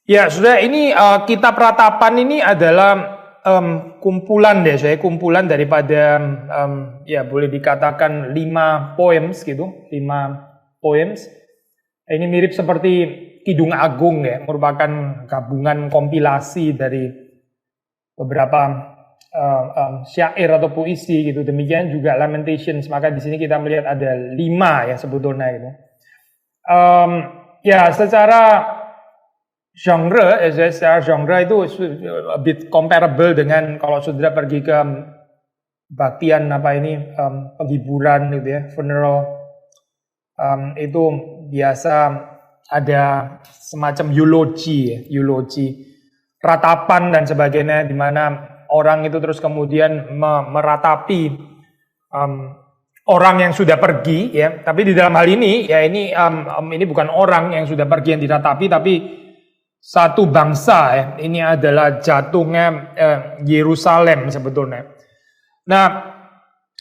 Ya, sudah ini kitab Ratapan ini adalah kumpulan deh, saya kumpulan daripada ya boleh dikatakan 5 poems gitu, 5 poems. Ini mirip seperti Kidung Agung ya, merupakan gabungan kompilasi dari beberapa syair atau puisi gitu. Demikian juga Lamentations, maka di sini kita melihat ada 5 ya sebetulnya gitu. Ya secara genre itu a bit comparable dengan kalau saudara pergi ke baktian penghiburan gitu ya, funeral, itu biasa ada semacam eulogy, ratapan dan sebagainya, di mana orang itu terus kemudian meratapi orang yang sudah pergi ya. Tapi di dalam hal ini ya ini bukan orang yang sudah pergi yang diratapi, tapi satu bangsa ya. Ini adalah jatuhnya Yerusalem sebetulnya. Nah,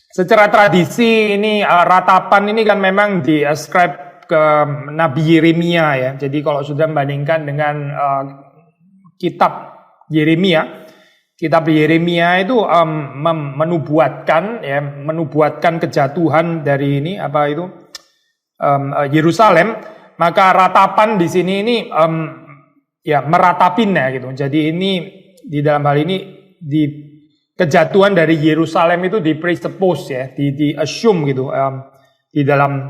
secara tradisi ini ratapan ini kan memang di-ascribe ke Nabi Yeremia ya. Jadi kalau sudah membandingkan dengan kitab Yeremia itu menubuatkan kejatuhan dari ini Yerusalem. Maka ratapan di sini ini ya meratapinnya gitu. Jadi ini di dalam hal ini di kejatuhan dari Yerusalem itu di presuppose ya, di assume gitu di dalam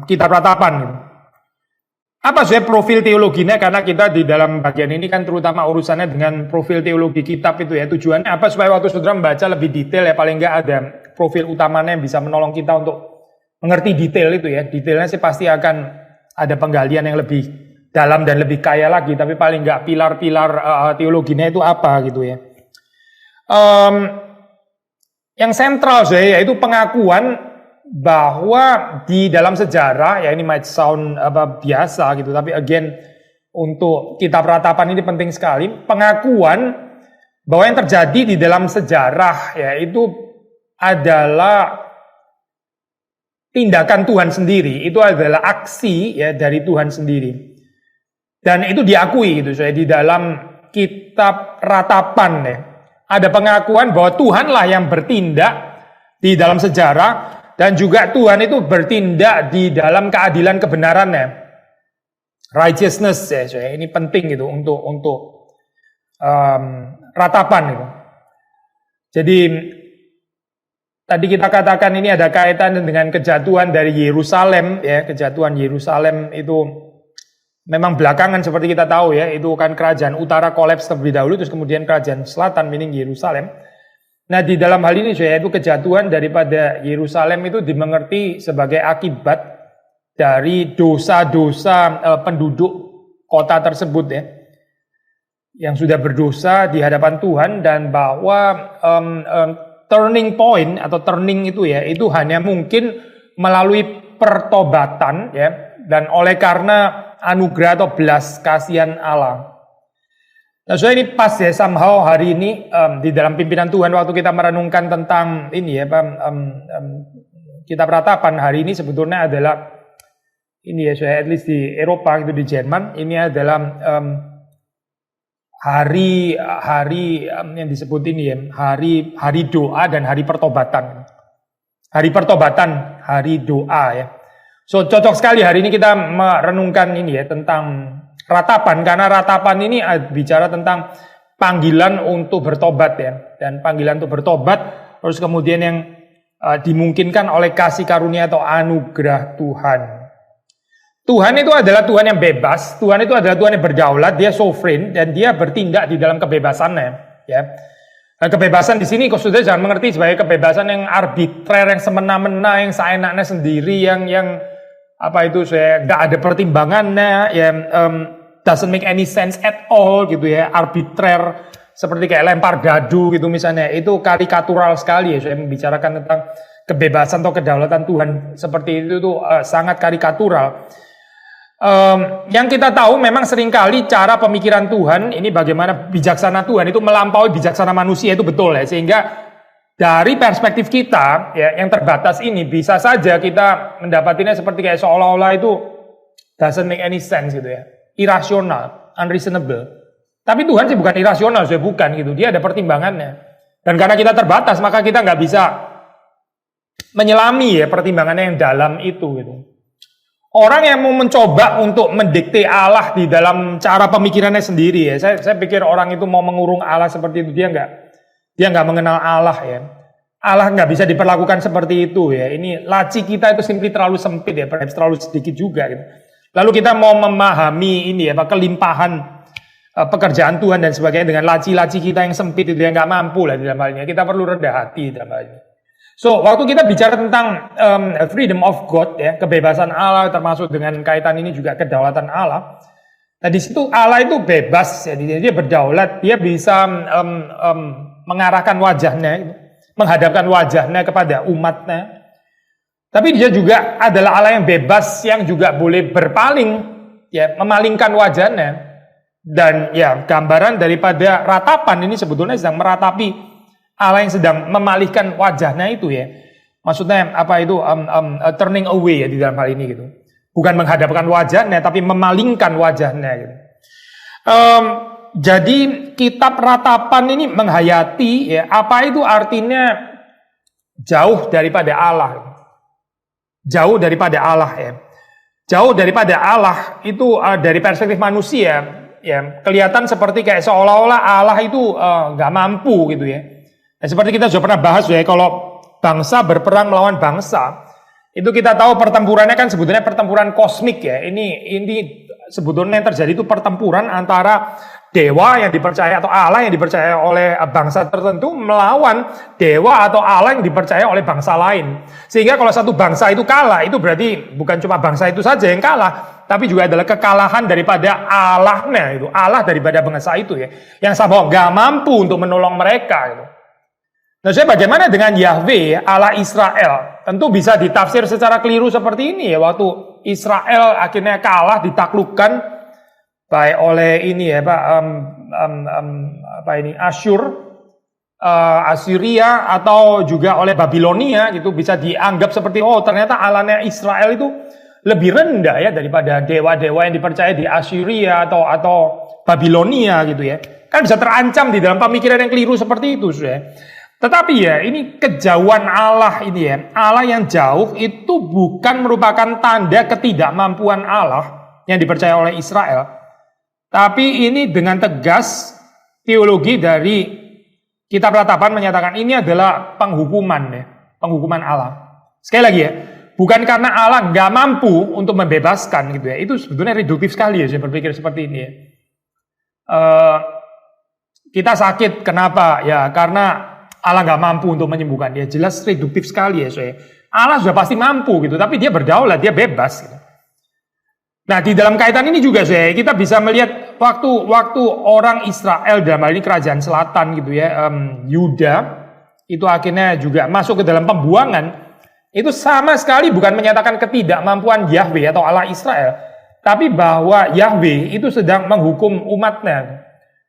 kitab Ratapan gitu. Apa sih profil teologinya? Karena kita di dalam bagian ini kan terutama urusannya dengan profil teologi kitab itu ya. Tujuannya apa? Supaya waktu saudara membaca lebih detail ya, paling enggak ada profil utamanya yang bisa menolong kita untuk mengerti detail itu ya. Detailnya sih pasti akan ada penggalian yang lebih dalam dan lebih kaya lagi, tapi paling enggak pilar-pilar teologinya itu apa gitu ya. Yang sentral saya yaitu pengakuan bahwa di dalam sejarah ya, ini might sound biasa gitu, tapi again untuk kitab Ratapan ini penting sekali, pengakuan bahwa yang terjadi di dalam sejarah ya itu adalah tindakan Tuhan sendiri, itu adalah aksi ya dari Tuhan sendiri. Dan itu diakui gitu saya di dalam kitab Ratapan ya. Ada pengakuan bahwa Tuhanlah yang bertindak di dalam sejarah, dan juga Tuhan itu bertindak di dalam keadilan kebenarannya, righteousness ya. Ini penting gitu untuk Ratapan gitu. Jadi tadi kita katakan ini ada kaitan dengan kejatuhan dari Yerusalem ya. Kejatuhan Yerusalem itu memang belakangan seperti kita tahu ya, itu kan kerajaan utara kolaps terlebih dahulu, terus kemudian kerajaan selatan meaning Yerusalem. Nah di dalam hal ini yaitu kejatuhan daripada Yerusalem itu dimengerti sebagai akibat dari dosa-dosa penduduk kota tersebut ya, yang sudah berdosa di hadapan Tuhan, dan bahwa turning point atau turning itu ya, itu hanya mungkin melalui pertobatan ya, dan oleh karena anugerah atau belas kasihan Allah. Nah, so ini pas ya, somehow hari ini di dalam pimpinan Tuhan waktu kita merenungkan tentang ini ya, kitab Ratapan hari ini sebetulnya adalah ini ya, saya at least di Eropa gitu, di Jerman ini adalah hari yang disebut ini ya, hari doa dan hari pertobatan. Hari pertobatan, hari doa ya. So cocok sekali hari ini kita merenungkan ini ya tentang Ratapan, karena Ratapan ini bicara tentang panggilan untuk bertobat ya, dan panggilan untuk bertobat terus kemudian yang dimungkinkan oleh kasih karunia atau anugerah Tuhan. Tuhan itu adalah Tuhan yang bebas, Tuhan itu adalah Tuhan yang berdaulat, dia sovereign dan dia bertindak di dalam kebebasannya ya. Nah, kebebasan di sini kok sudah jangan mengerti sebagai kebebasan yang arbitrer, yang semena-mena, yang seenaknya sendiri, yang apa itu saya nggak ada pertimbangannya ya, doesn't make any sense at all gitu ya, arbitrer seperti kayak lempar dadu gitu misalnya, itu karikatural sekali ya. Saya membicarakan tentang kebebasan atau kedaulatan Tuhan seperti itu tuh sangat karikatural. Yang kita tahu memang seringkali cara pemikiran Tuhan ini, bagaimana bijaksana Tuhan itu melampaui bijaksana manusia, itu betul ya, sehingga dari perspektif kita ya yang terbatas ini bisa saja kita mendapatinya seperti kayak seolah-olah itu doesn't make any sense gitu ya, irasional. unreasonable. Tapi Tuhan sih bukan irasional, bukan gitu. Dia ada pertimbangannya. Dan karena kita terbatas, maka kita nggak bisa menyelami ya pertimbangannya yang dalam itu gitu. Orang yang mau mencoba untuk mendikte Allah di dalam cara pemikirannya sendiri ya, saya pikir orang itu mau mengurung Allah seperti itu, dia nggak mengenal Allah ya. Allah nggak bisa diperlakukan seperti itu ya. Ini laci kita itu simply terlalu sempit ya, perhaps terlalu sedikit juga gitu. Lalu kita mau memahami ini ya, kelimpahan pekerjaan Tuhan dan sebagainya dengan laci-laci kita yang sempit itu yang nggak mampu lah di dalam hal ini. Kita perlu rendah hati dalam hal ini. So, waktu kita bicara tentang freedom of God ya, kebebasan Allah termasuk dengan kaitan ini juga kedaulatan Allah. Nah, di situ Allah itu bebas ya, dia berdaulat, dia bisa mengarahkan wajahnya, menghadapkan wajahnya kepada umatnya. Tapi dia juga adalah Allah yang bebas yang juga boleh berpaling ya, memalingkan wajahnya. Dan ya, gambaran daripada ratapan ini sebetulnya sedang meratapi Allah yang sedang memalihkan wajahnya itu ya. Maksudnya apa itu turning away ya di dalam hal ini gitu. Bukan menghadapkan wajahnya tapi memalingkan wajahnya gitu. Jadi kitab ratapan ini menghayati ya, apa itu artinya jauh daripada Allah. Jauh daripada Allah ya. Jauh daripada Allah itu dari perspektif manusia ya, kelihatan seperti kayak seolah-olah Allah itu nggak mampu gitu ya. Nah, seperti kita sudah pernah bahas ya, kalau bangsa berperang melawan bangsa, itu kita tahu pertempurannya kan sebetulnya pertempuran kosmik ya. Ini sebetulnya yang terjadi itu pertempuran antara dewa yang dipercaya atau Allah yang dipercaya oleh bangsa tertentu melawan dewa atau Allah yang dipercaya oleh bangsa lain. Sehingga kalau satu bangsa itu kalah, itu berarti bukan cuma bangsa itu saja yang kalah, tapi juga adalah kekalahan daripada Allahnya itu, Allah daripada bangsa itu ya, yang sama nggak mampu untuk menolong mereka gitu. Nah, bagaimana dengan Yahweh, Allah Israel? Tentu bisa ditafsir secara keliru seperti ini ya. Waktu Israel akhirnya kalah, ditaklukkan baik oleh ini ya Pak, Assyria atau juga oleh Babilonia gitu, bisa dianggap seperti ternyata Allahnya Israel itu lebih rendah ya daripada dewa-dewa yang dipercaya di Assyria atau Babilonia gitu ya. Kan bisa terancam di dalam pemikiran yang keliru seperti itu ya. Tetapi ya, ini kejauhan Allah ini ya, Allah yang jauh itu bukan merupakan tanda ketidakmampuan Allah yang dipercaya oleh Israel. Tapi ini dengan tegas teologi dari Kitab Ratapan menyatakan ini adalah penghukuman ya, penghukuman Allah. Sekali lagi ya, bukan karena Allah nggak mampu untuk membebaskan gitu ya, itu sebetulnya reduktif sekali ya saya berpikir seperti ini ya. Kita sakit, kenapa? Ya karena Allah nggak mampu untuk menyembuhkan dia, jelas reduktif sekali ya saya. Allah sudah pasti mampu gitu, tapi dia berdaulat, dia bebas gitu. Nah di dalam kaitan ini juga saya, kita bisa melihat waktu orang Israel dalam hal ini kerajaan selatan gitu ya, Yuda itu akhirnya juga masuk ke dalam pembuangan, itu sama sekali bukan menyatakan ketidakmampuan Yahweh atau Allah Israel, tapi bahwa Yahweh itu sedang menghukum umatnya.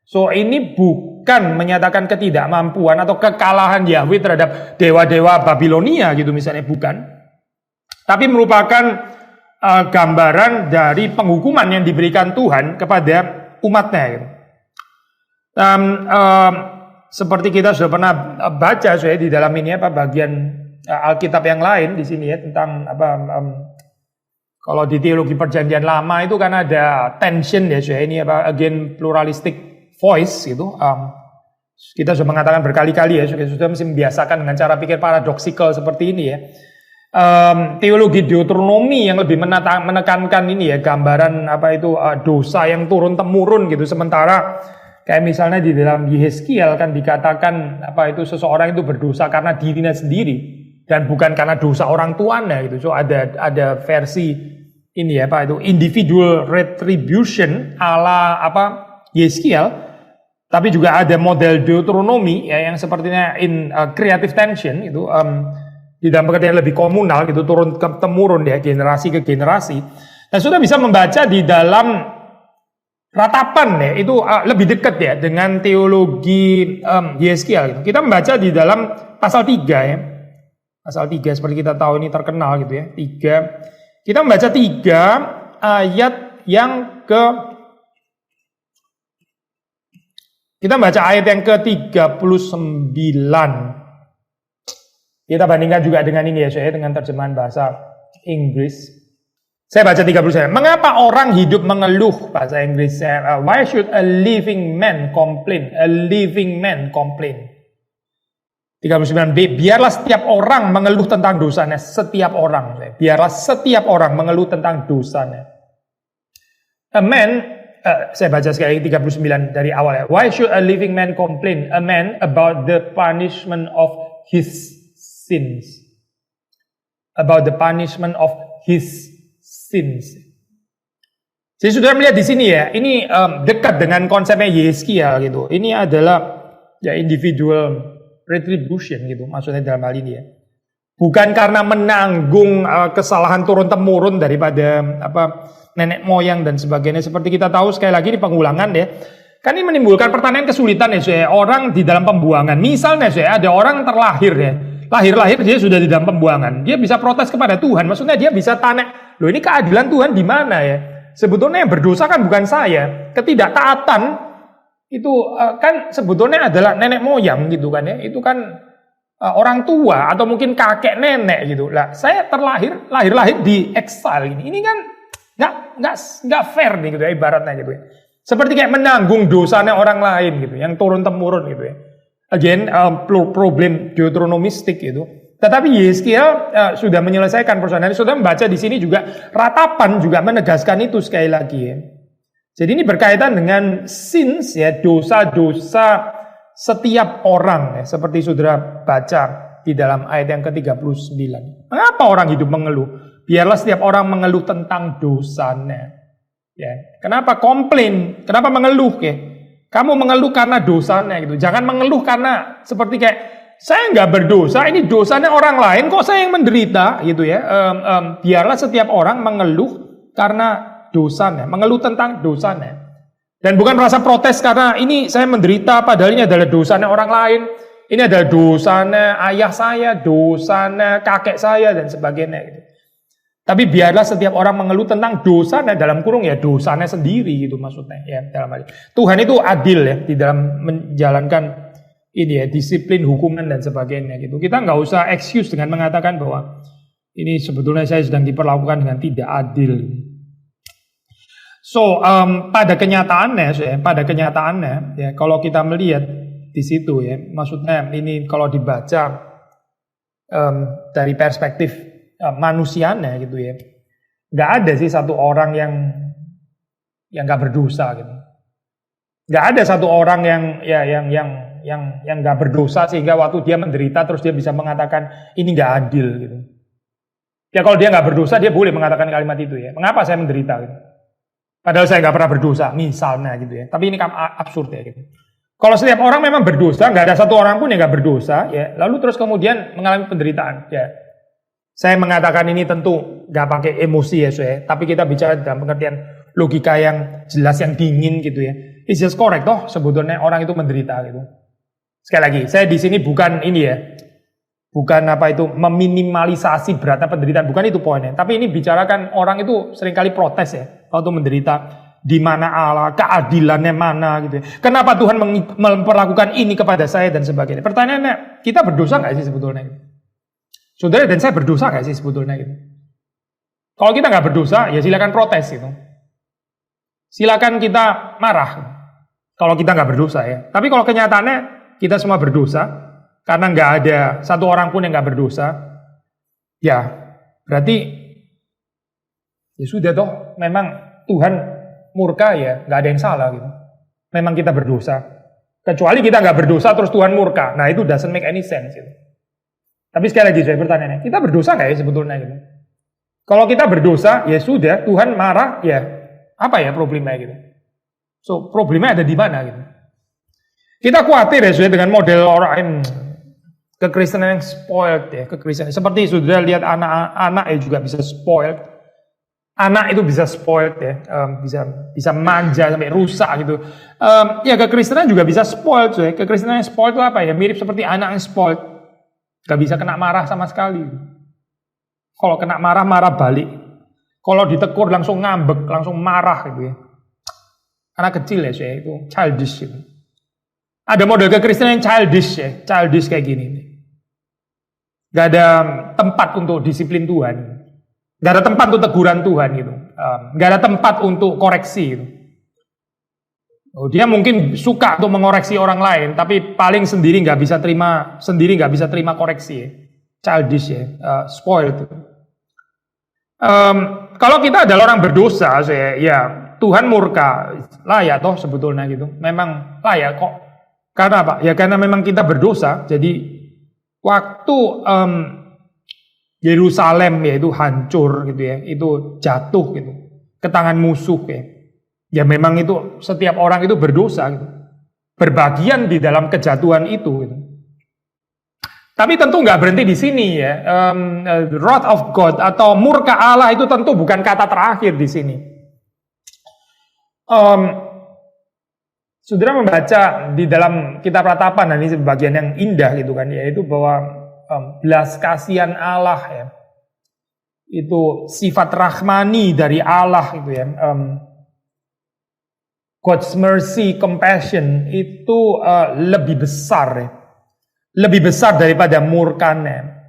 So ini bukan menyatakan ketidakmampuan atau kekalahan Yahweh terhadap dewa-dewa Babilonia gitu misalnya, bukan. Tapi merupakan gambaran dari penghukuman yang diberikan Tuhan kepada umatnya gitu. Seperti kita sudah pernah baca di dalam ini bagian Alkitab yang lain di sini ya, tentang kalau di teologi perjanjian lama itu kan ada tension ya ini again pluralistic voice gitu. Kita sudah mengatakan berkali-kali ya, sudah mesti membiasakan dengan cara pikir paradoksikal seperti ini ya. Teologi Deuteronomi yang lebih menekankan ini ya, gambaran dosa yang turun temurun gitu, sementara kayak misalnya di dalam Yeskiel kan dikatakan seseorang itu berdosa karena dirinya sendiri dan bukan karena dosa orang tuanya gitu. So ada versi ini ya individual retribution ala Yeskiel. Tapi juga ada model Deuteronomi ya, yang sepertinya in creative tension itu di dalam pengertian lebih komunal gitu, turun temurun ya, generasi ke generasi. Nah, sudah bisa membaca di dalam Ratapan ya, itu lebih dekat ya dengan teologi Yeskiel gitu. Kita membaca di dalam pasal 3 ya. Pasal 3 seperti kita tahu ini terkenal gitu ya. 3. Kita membaca 3 ayat yang ke Kita baca ayat yang ke-39. Kita bandingkan juga dengan ini ya, saya dengan terjemahan bahasa Inggris. Saya baca 39. Mengapa orang hidup mengeluh? Bahasa Inggris. Why should a living man complain? A living man complain. 39b. Biarlah setiap orang mengeluh tentang dosanya. Setiap orang. Biarlah setiap orang mengeluh tentang dosanya. A man, saya baca sekali 39 dari awal ya. Why should a living man complain? A man about the punishment of his sins. About the punishment of his sins. Jadi sudah melihat di sini ya, ini dekat dengan konsepnya Yeskiel gitu. Ini adalah ya individual retribution gitu, maksudnya dalam hal ini ya. Bukan karena menanggung kesalahan turun temurun daripada nenek moyang dan sebagainya. Seperti kita tahu sekali lagi di pengulangan ya, kan ini menimbulkan pertanyaan kesulitan ya, saya. Orang di dalam pembuangan, misalnya saya ada orang terlahir ya, lahir dia sudah di dalam pembuangan, dia bisa protes kepada Tuhan. Maksudnya dia bisa tanya, loh ini keadilan Tuhan di mana ya? Sebetulnya yang berdosa kan bukan saya. Ketidaktaatan itu kan sebetulnya adalah nenek moyang gitu kan ya. Itu kan orang tua atau mungkin kakek nenek gitu. Lah saya lahir di exile ini. Ini kan nggak fair nih gitu ya, ibaratnya gitu ya. Seperti kayak menanggung dosanya orang lain gitu, yang turun temurun gitu ya. Again, problem deuteronomistik gitu. Tetapi Yeskiel sudah menyelesaikan persoalan ini. Sudah membaca di sini juga Ratapan juga menegaskan itu sekali lagi ya. Jadi ini berkaitan dengan sins ya, dosa-dosa setiap orang ya, seperti saudara baca di dalam ayat yang ke-39. Mengapa orang hidup mengeluh? Biarlah setiap orang mengeluh tentang dosanya. Ya, kenapa komplain? Kenapa mengeluh ya? Kamu mengeluh karena dosanya gitu. Jangan mengeluh karena seperti kayak saya nggak berdosa, ini dosanya orang lain kok saya yang menderita gitu ya. Biarlah setiap orang mengeluh karena dosanya, mengeluh tentang dosanya. Dan bukan merasa protes karena ini saya menderita padahal ini adalah dosanya orang lain. Ini adalah dosanya ayah saya, dosanya kakek saya dan sebagainya gitu. Tapi biarlah setiap orang mengeluh tentang dosanya, dalam kurung ya dosanya sendiri gitu maksudnya ya, dalam hal ini. Tuhan itu adil ya di dalam menjalankan ini ya, disiplin hukuman dan sebagainya gitu. Kita nggak usah excuse dengan mengatakan bahwa ini sebetulnya saya sedang diperlakukan dengan tidak adil. So pada kenyataannya ya, kalau kita melihat di situ ya, maksudnya ini kalau dibaca dari perspektif manusianya gitu ya, nggak ada sih satu orang yang nggak berdosa gitu, nggak ada satu orang yang nggak berdosa sehingga waktu dia menderita terus dia bisa mengatakan ini nggak adil gitu. Ya kalau dia nggak berdosa dia boleh mengatakan kalimat itu ya, mengapa saya menderita gitu, padahal saya nggak pernah berdosa misalnya gitu ya. Tapi ini kan absurd ya gitu. Kalau setiap orang memang berdosa, nggak ada satu orang pun yang nggak berdosa ya, lalu terus kemudian mengalami penderitaan ya. Saya mengatakan ini tentu nggak pakai emosi ya, saya. Tapi kita bicara dalam pengertian logika yang jelas, yang dingin gitu ya. It's just correct toh, sebetulnya orang itu menderita gitu. Sekali lagi, saya di sini bukan ini ya, bukan meminimalisasi beratnya penderitaan, bukan itu poinnya. Tapi ini bicarakan orang itu seringkali protes ya, waktu menderita. Di mana Allah, keadilannya mana gitu ya. Kenapa Tuhan memperlakukan ini kepada saya dan sebagainya. Pertanyaannya, kita berdosa nggak sih sebetulnya gitu? Saudara dan saya berdosa gak sih sebetulnya gitu? Kalau kita nggak berdosa, ya silakan protes gitu. Silakan kita marah. Kalau kita nggak berdosa ya. Tapi kalau kenyataannya kita semua berdosa, karena nggak ada satu orang pun yang nggak berdosa, ya berarti ya sudah toh. Memang Tuhan murka ya, nggak ada yang salah gitu. Memang kita berdosa. Kecuali kita nggak berdosa terus Tuhan murka. Nah itu doesn't make any sense gitu. Tapi sekali lagi saya bertanya, kita berdosa nggak ya sebetulnya gitu? Kalau kita berdosa, ya sudah, Tuhan marah, ya apa ya problemnya gitu? So problemnya ada di mana gitu? Kita khawatir ya sudah dengan model orang kekristenan yang spoiled ya, kekristenan. Seperti sudah lihat anak-anak ya juga bisa spoiled. Anak itu bisa spoiled ya, bisa manja sampai rusak gitu. Ya kekristenan juga bisa spoiled ya. Kekristenan yang spoiled itu apa ya? Mirip seperti anak yang spoiled. Gak bisa kena marah sama sekali. Kalau kena marah balik. Kalau ditegur langsung ngambek, langsung marah gitu ya. Anak kecil ya saya itu childish gitu. Ada model kekristenan yang childish ya, childish kayak gini. Gak ada tempat untuk disiplin Tuhan, gak ada tempat untuk teguran Tuhan gitu, gak ada tempat untuk koreksi gitu. Dia mungkin suka untuk mengoreksi orang lain, tapi paling sendiri nggak bisa terima koreksi ya. Childish ya, spoiled. Kalau kita adalah orang berdosa, ya Tuhan murka lah ya toh sebetulnya gitu. Memang lah ya kok. Karena apa? Ya karena memang kita berdosa. Jadi waktu Yerusalem ya itu hancur gitu ya, itu jatuh gitu ke tangan musuh ya. Ya memang itu setiap orang itu berdosa gitu. Berbagian di dalam kejatuhan itu gitu. Tapi tentu nggak berhenti di sini ya. Wrath of God atau murka Allah itu tentu bukan kata terakhir di sini. Saudara membaca di dalam Kitab Ratapan, dan ini bagian yang indah gitu kan, yaitu bahwa belas kasihan Allah ya. Itu sifat rahmani dari Allah gitu ya. God's mercy, compassion itu lebih besar ya. Lebih besar daripada murkanya.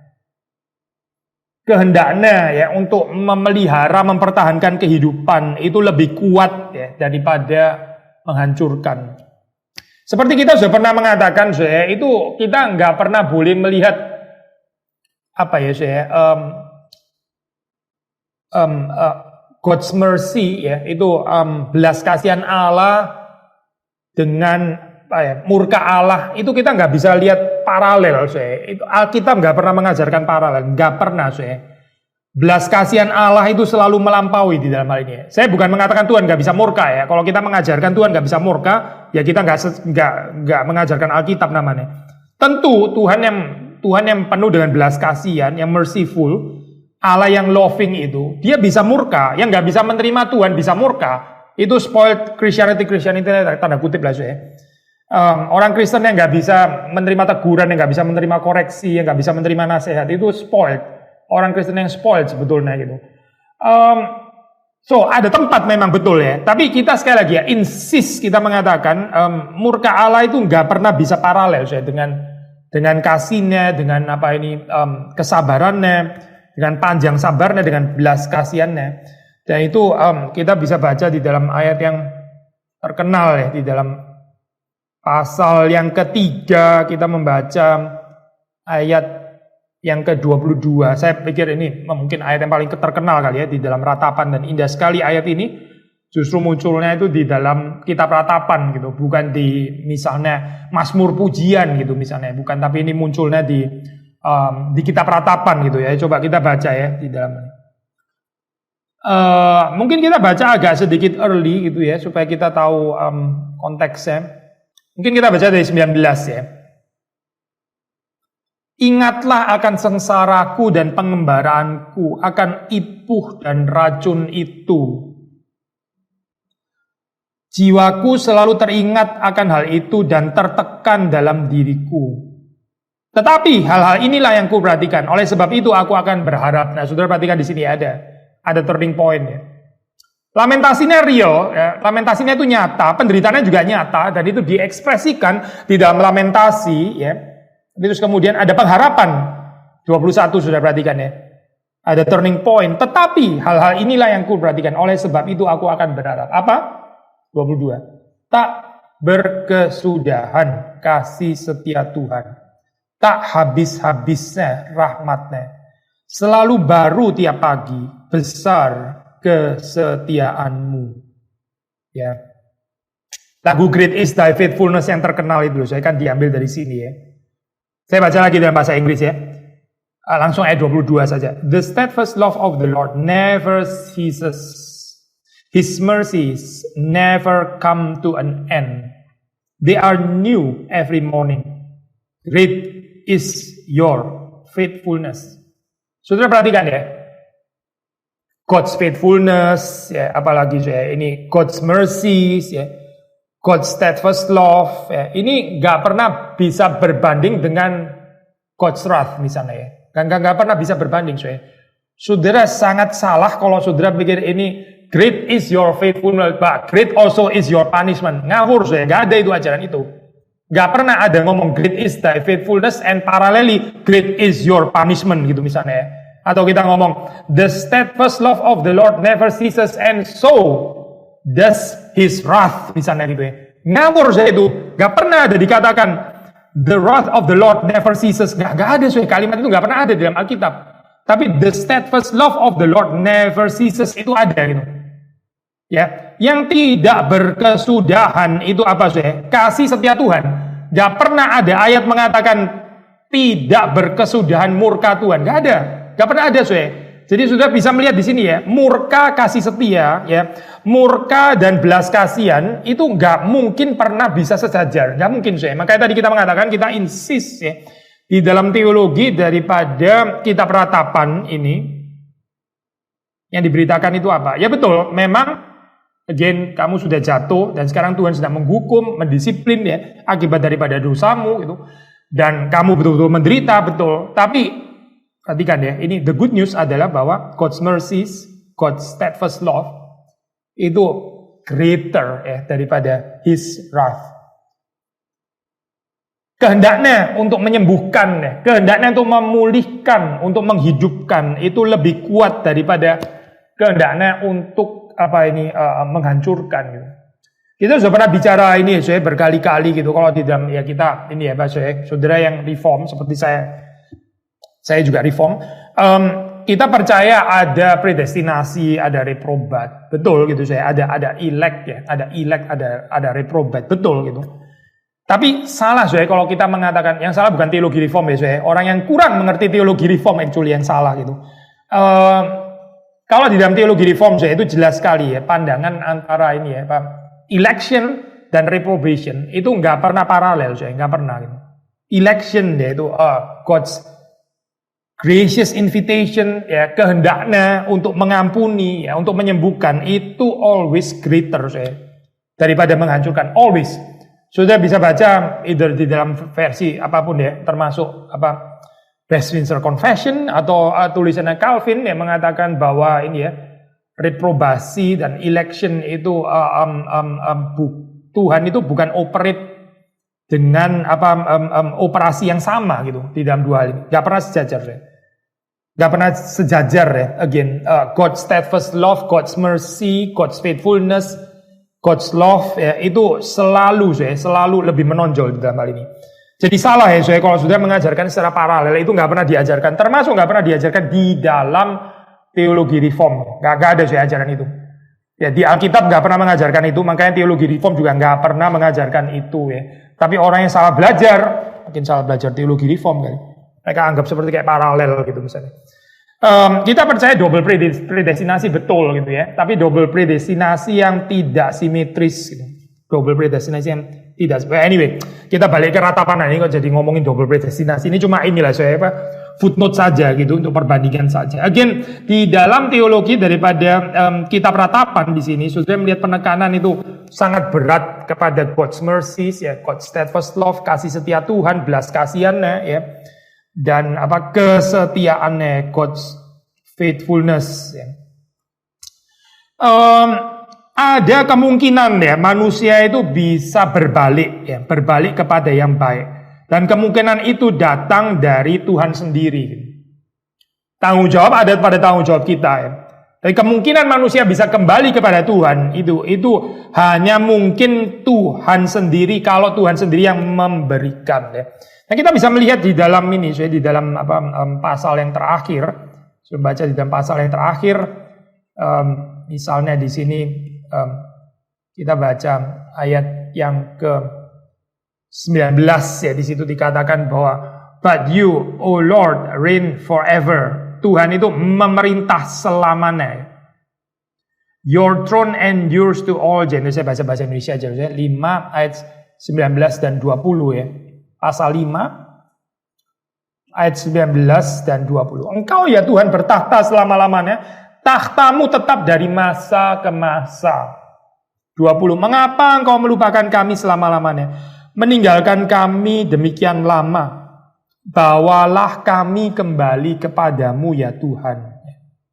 Kehendaknya ya untuk memelihara, mempertahankan kehidupan itu lebih kuat ya daripada menghancurkan. Seperti kita sudah pernah mengatakan saya, itu kita nggak pernah boleh melihat apa ya saya, God's mercy ya, itu belas kasihan Allah dengan murka Allah, itu kita nggak bisa lihat paralel saya. Itu Alkitab nggak pernah mengajarkan paralel, nggak pernah saya. Belas kasihan Allah itu selalu melampaui di dalam hal ini. Saya bukan mengatakan Tuhan nggak bisa murka ya. Kalau kita mengajarkan Tuhan nggak bisa murka, ya kita nggak mengajarkan Alkitab namanya. Tentu Tuhan yang penuh dengan belas kasihan, yang merciful, Allah yang loving itu, dia bisa murka. Yang nggak bisa menerima Tuhan bisa murka. Itu spoiled Christianity tanda kutip lah saya. Orang Kristen yang nggak bisa menerima teguran, yang nggak bisa menerima koreksi, yang nggak bisa menerima nasihat, itu spoiled. Orang Kristen yang spoiled sebetulnya gitu. So ada tempat memang betul ya. Tapi kita sekali lagi ya insist kita mengatakan murka Allah itu nggak pernah bisa paralel saya dengan kasihnya, dengan kesabarannya, dengan panjang sabarnya, dengan belas kasihannya. Dan itu kita bisa baca di dalam ayat yang terkenal ya, di dalam pasal yang ketiga kita membaca ayat yang ke-22. Saya pikir ini mungkin ayat yang paling terkenal kali ya di dalam Ratapan, dan indah sekali ayat ini. Justru munculnya itu di dalam Kitab Ratapan gitu, bukan di misalnya Mazmur Pujian gitu misalnya, bukan, tapi ini munculnya di Kitab Ratapan gitu ya. Coba kita baca ya di dalam. Mungkin kita baca agak sedikit early gitu ya supaya kita tahu konteksnya. Mungkin kita baca dari 19 ya. Ingatlah akan sengsaraku dan pengembaraanku, akan ipuh dan racun itu. Jiwaku selalu teringat akan hal itu dan tertekan dalam diriku. Tetapi hal-hal inilah yang kuperhatikan. Oleh sebab itu aku akan berharap. Nah, saudara perhatikan di sini ada turning point ya. Lamentasinya real, ya. Lamentasinya itu nyata, penderitaannya juga nyata, dan itu diekspresikan di dalam lamentasi ya. Terus kemudian ada pengharapan. 21 sudah perhatikan ya. Ada turning point. Tetapi hal-hal inilah yang kuperhatikan. Oleh sebab itu aku akan berharap. Apa? 22. Tak berkesudahan kasih setia Tuhan. Tak habis-habisnya rahmatnya. Selalu baru tiap pagi. Besar kesetiaanmu. Ya. Lagu Great is Thy Faithfulness yang terkenal itu saya kan diambil dari sini ya. Saya baca lagi dalam bahasa Inggris ya. Langsung ayat 22 saja. The steadfast love of the Lord never ceases. His mercies never come to an end. They are new every morning. Great is your faithfulness. Saudara perhatikan ya. God's faithfulness, ya, apalagi ya, ini God's mercies, ya, God's steadfast love, ya, ini nggak pernah bisa berbanding dengan God's wrath misalnya ya, nggak pernah bisa berbanding. Saudara sangat salah kalau saudara pikir ini great is your faithfulness, but great also is your punishment. Ngawur, nggak ada itu ajaran itu. Gak pernah ada ngomong great is thy faithfulness and parallelly great is your punishment gitu misalnya ya. Atau kita ngomong the steadfast love of the Lord never ceases and so does his wrath misalnya gitu ya. Ngawur saya itu, gak pernah ada dikatakan the wrath of the Lord never ceases. Gak ada saya, kalimat itu gak pernah ada dalam Alkitab. Tapi the steadfast love of the Lord never ceases itu ada gitu. Ya, yang tidak berkesudahan itu apa saya? Kasih setia Tuhan. Gak pernah ada ayat mengatakan tidak berkesudahan murka Tuhan. Gak ada. Gak pernah ada saya. Jadi sudah bisa melihat di sini ya, murka kasih setia ya, murka dan belas kasihan itu nggak mungkin pernah bisa sejajar, nggak mungkin saya. Makanya tadi kita mengatakan kita insist ya di dalam teologi daripada kitab Ratapan ini yang diberitakan itu apa? Ya betul, memang again kamu sudah jatuh dan sekarang Tuhan sedang menghukum, mendisiplin ya akibat daripada dosamu itu dan kamu betul-betul menderita betul, tapi perhatikan ya, ini the good news adalah bahwa God's mercies, God's steadfast love itu greater ya daripada His wrath. Kehendaknya untuk menyembuhkan, ya, kehendaknya untuk memulihkan, untuk menghidupkan itu lebih kuat daripada kehendaknya untuk menghancurkan. Gitu. Kita sudah pernah bicara ini, saya berkali-kali gitu. Kalau di dalam ya kita ini ya, saya saudara yang reform seperti saya juga reform. Kita percaya ada predestinasi, ada reprobat, betul gitu saya. Ada elect ya, ada reprobat, betul gitu. Tapi salah saya kalau kita mengatakan yang salah bukan teologi reform ya saya. Orang yang kurang mengerti teologi reform actually yang salah gitu. Kalau di dalam teologi reform saya itu jelas sekali ya pandangan antara ini ya election dan reprobation itu nggak pernah paralel saya, nggak pernah gitu. Election ya itu God's gracious invitation ya kehendaknya untuk mengampuni ya untuk menyembuhkan itu always greater saya daripada menghancurkan, always. Sudah bisa baca either di dalam versi apapun ya termasuk Westminster Confession atau tulisannya Calvin yang mengatakan bahwa ini ya reprobasi dan election itu Tuhan itu bukan operate dengan operasi yang sama gitu di dalam dua hal ini. Gak pernah sejajar ya. Gak pernah sejajar ya. Again, God's steadfast love, God's mercy, God's faithfulness, God's love ya, itu selalu lebih menonjol di dalam hal ini. Jadi salah ya saya kalau sudah mengajarkan secara paralel itu gak pernah diajarkan. Termasuk gak pernah diajarkan di dalam teologi reform. Gak ada saya ajaran itu. Ya di Alkitab gak pernah mengajarkan itu. Makanya teologi reform juga gak pernah mengajarkan itu ya. Tapi orang yang salah belajar, mungkin salah belajar teologi reform kali. Mereka anggap seperti kayak paralel gitu misalnya. Kita percaya double predestinasi betul gitu ya. Tapi double predestinasi yang tidak simetris gitu. Double predestinasi yang tidak. Anyway, kita balik ke Ratapan ini kok jadi ngomongin double predestinasi. Ini cuma inilah saya footnote saja gitu untuk perbandingan saja. Again, di dalam teologi daripada kitab Ratapan di sini sudah melihat penekanan itu sangat berat kepada God's mercies ya, God's steadfast love, kasih setia Tuhan, belas kasihannya ya. Dan kesetiaannya, God's faithfulness ya. Ada kemungkinan ya manusia itu bisa berbalik ya, berbalik kepada yang baik. Dan kemungkinan itu datang dari Tuhan sendiri. Tanggung jawab ada pada tanggung jawab kita ya. Tapi kemungkinan manusia bisa kembali kepada Tuhan itu hanya mungkin Tuhan sendiri kalau Tuhan sendiri yang memberikan ya. Nah kita bisa melihat di dalam ini, saya di dalam pasal yang terakhir, saya baca di dalam pasal yang terakhir, misalnya di sini kita baca ayat yang ke-19 ya, di situ dikatakan bahwa but you, O Lord, reign forever. Tuhan itu memerintah selamanya. Your throne endures to all generations. Saya baca bahasa Indonesia aja, 5 ayat 19 dan 20 ya. Pasal 5 ayat 19 dan 20. Engkau ya Tuhan bertahta selama-lamanya, tahtamu tetap dari masa ke masa. 20. Mengapa engkau melupakan kami selama-lamanya, meninggalkan kami demikian lama? Bawalah kami kembali kepadamu ya Tuhan.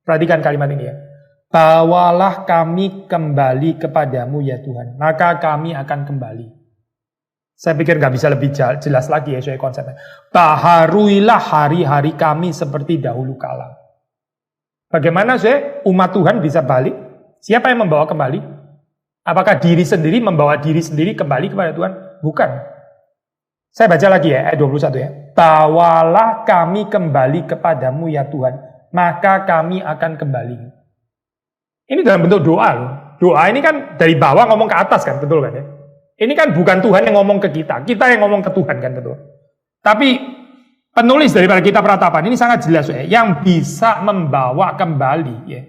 Perhatikan kalimat ini ya. Bawalah kami kembali kepadamu ya Tuhan, maka kami akan kembali. Saya pikir nggak bisa lebih jelas lagi ya soal konsepnya. Baharuilah hari-hari kami seperti dahulu kala. Bagaimana saya umat Tuhan bisa balik? Siapa yang membawa kembali? Apakah diri sendiri membawa diri sendiri kembali kepada Tuhan? Bukan. Saya baca lagi ya, ayat 21 ya. Bawalah kami kembali kepadamu ya Tuhan, maka kami akan kembali. Ini dalam bentuk doa loh. Doa ini kan dari bawah ngomong ke atas kan, betul kan ya? Ini kan bukan Tuhan yang ngomong ke kita yang ngomong ke Tuhan kan, betul. Tapi penulis daripada kitab Ratapan ini sangat jelas ya, yang bisa membawa kembali ya.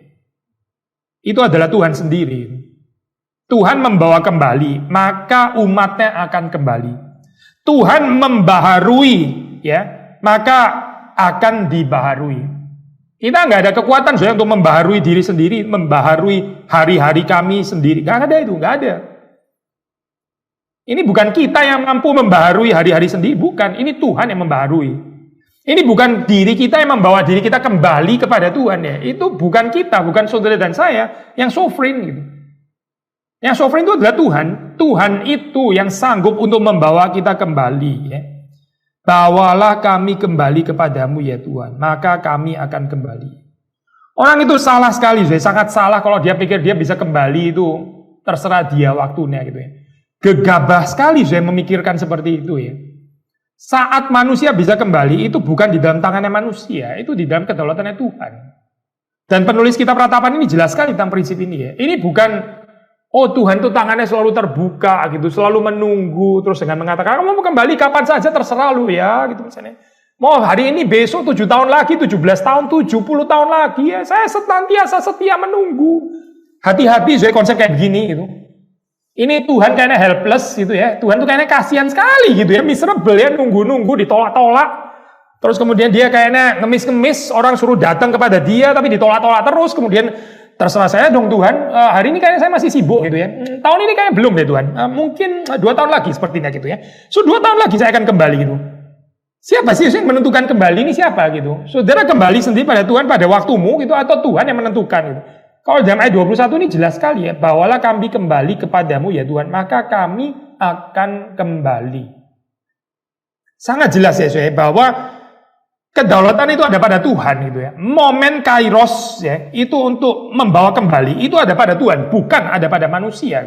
Itu adalah Tuhan sendiri. Tuhan membawa kembali, maka umatnya akan kembali. Tuhan membaharui ya, maka akan dibaharui. Kita nggak ada kekuatan saya untuk membaharui diri sendiri, membaharui hari-hari kami sendiri. Nggak ada itu, nggak ada. Ini bukan kita yang mampu membaharui hari-hari sendiri, bukan. Ini Tuhan yang membaharui. Ini bukan diri kita yang membawa diri kita kembali kepada Tuhan ya. Itu bukan kita, bukan saudara dan saya yang sovereign gitu. Yang sovereign itu adalah Tuhan. Tuhan itu yang sanggup untuk membawa kita kembali ya. Bawalah kami kembali kepadamu ya Tuhan, maka kami akan kembali. Orang itu salah sekali, sangat salah kalau dia pikir dia bisa kembali itu terserah dia waktunya gitu ya. Gegabah sekali saya memikirkan seperti itu ya. Saat manusia bisa kembali itu bukan di dalam tangannya manusia, itu di dalam kedaulatannya Tuhan. Dan penulis kitab Ratapan ini jelas sekali tentang prinsip ini ya. Ini bukan Tuhan tuh tangannya selalu terbuka gitu, selalu menunggu terus dengan mengatakan kamu mau kembali kapan saja terserah lu ya gitu misalnya. Mau hari ini, besok, 7 tahun lagi, 17 tahun, 70 tahun lagi ya. Saya senantiasa setia menunggu. Hati-hati saya konsep kayak begini gitu. Ini Tuhan kayaknya helpless gitu ya. Tuhan tuh kayaknya kasihan sekali gitu ya. Miserable ya, nunggu-nunggu, ditolak-tolak. Terus kemudian dia kayaknya ngemis-ngemis, orang suruh datang kepada dia tapi ditolak-tolak terus. Kemudian terserah saya dong Tuhan, hari ini kayaknya saya masih sibuk gitu ya. Tahun ini kayaknya belum deh Tuhan. Mungkin 2 tahun lagi sepertinya gitu ya. 2 tahun lagi saya akan kembali gitu. Siapa sih yang menentukan kembali ini siapa gitu? Saudara kembali sendiri pada Tuhan pada waktumu gitu atau Tuhan yang menentukan gitu. Kalau dalam ayat 21 ini jelas sekali ya, bawalah kami kembali kepadamu ya Tuhan, maka kami akan kembali. Sangat jelas ya saya bahwa kedaulatan itu ada pada Tuhan gitu ya. Momen kairos ya, itu untuk membawa kembali itu ada pada Tuhan, bukan ada pada manusia.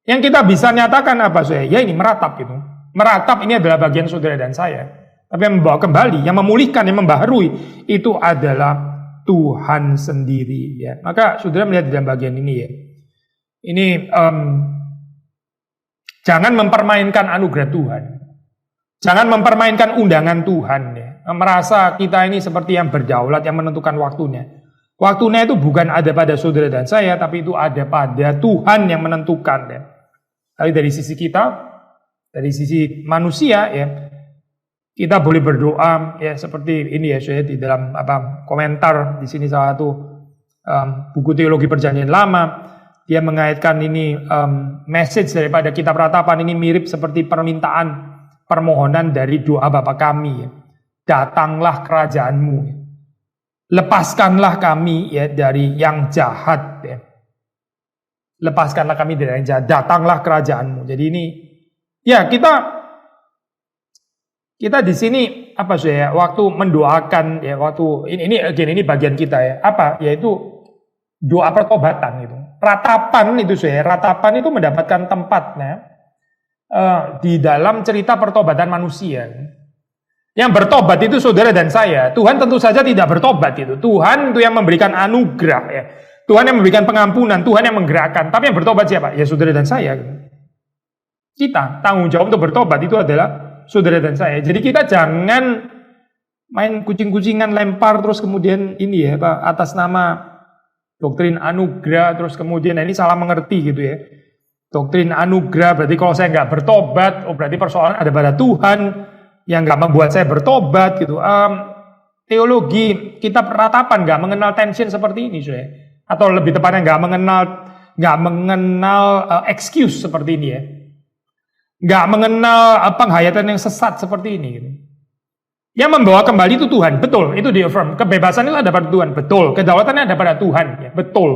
Yang kita bisa nyatakan apa saya? Ya ini meratap gitu. Meratap ini adalah bagian saudara dan saya. Tapi yang membawa kembali, yang memulihkan, yang membaharui itu adalah Tuhan sendiri ya. Maka saudara melihat di dalam bagian ini ya. Ini jangan mempermainkan anugerah Tuhan. Jangan mempermainkan undangan Tuhan ya. Merasa kita ini seperti yang berdaulat, yang menentukan waktunya. Waktunya itu bukan ada pada saudara dan saya, tapi itu ada pada Tuhan yang menentukan ya. Tapi dari sisi kita, dari sisi manusia ya, kita boleh berdoa ya seperti ini ya saya di dalam komentar di sini salah satu buku teologi perjanjian lama dia mengaitkan ini message daripada kitab Ratapan ini mirip seperti permohonan dari doa Bapa kami ya. Datanglah kerajaanmu ya. Lepaskanlah kami ya dari yang jahat ya. Lepaskanlah kami dari yang jahat, datanglah kerajaanmu. Jadi ini ya kita di sini apa sih ya, waktu mendoakan ya, waktu ini bagian kita ya, apa yaitu doa pertobatan itu. Ratapan itu sih, ratapan itu mendapatkan tempatnya di dalam cerita pertobatan manusia. Yang bertobat itu saudara dan saya. Tuhan tentu saja tidak bertobat itu. Tuhan itu yang memberikan anugerah ya. Tuhan yang memberikan pengampunan, Tuhan yang menggerakkan. Tapi yang bertobat siapa? Ya saudara dan saya. Kita tanggung jawab untuk bertobat itu adalah saudara dan saya. Jadi kita jangan main kucing-kucingan lempar terus kemudian ini ya atas nama doktrin anugerah terus kemudian ini salah mengerti gitu ya. Doktrin anugerah berarti kalau saya nggak bertobat, berarti persoalan ada pada Tuhan yang nggak membuat saya bertobat gitu. Teologi kitab Ratapan nggak mengenal tension seperti ini saya. Atau lebih tepatnya nggak mengenal excuse seperti ini ya. Nggak mengenal penghayatan yang sesat seperti ini. Gitu. Yang membawa kembali itu Tuhan, betul, itu di-affirm. Kebebasan itu ada pada Tuhan, betul. Kedaulatannya ada pada Tuhan, ya, betul.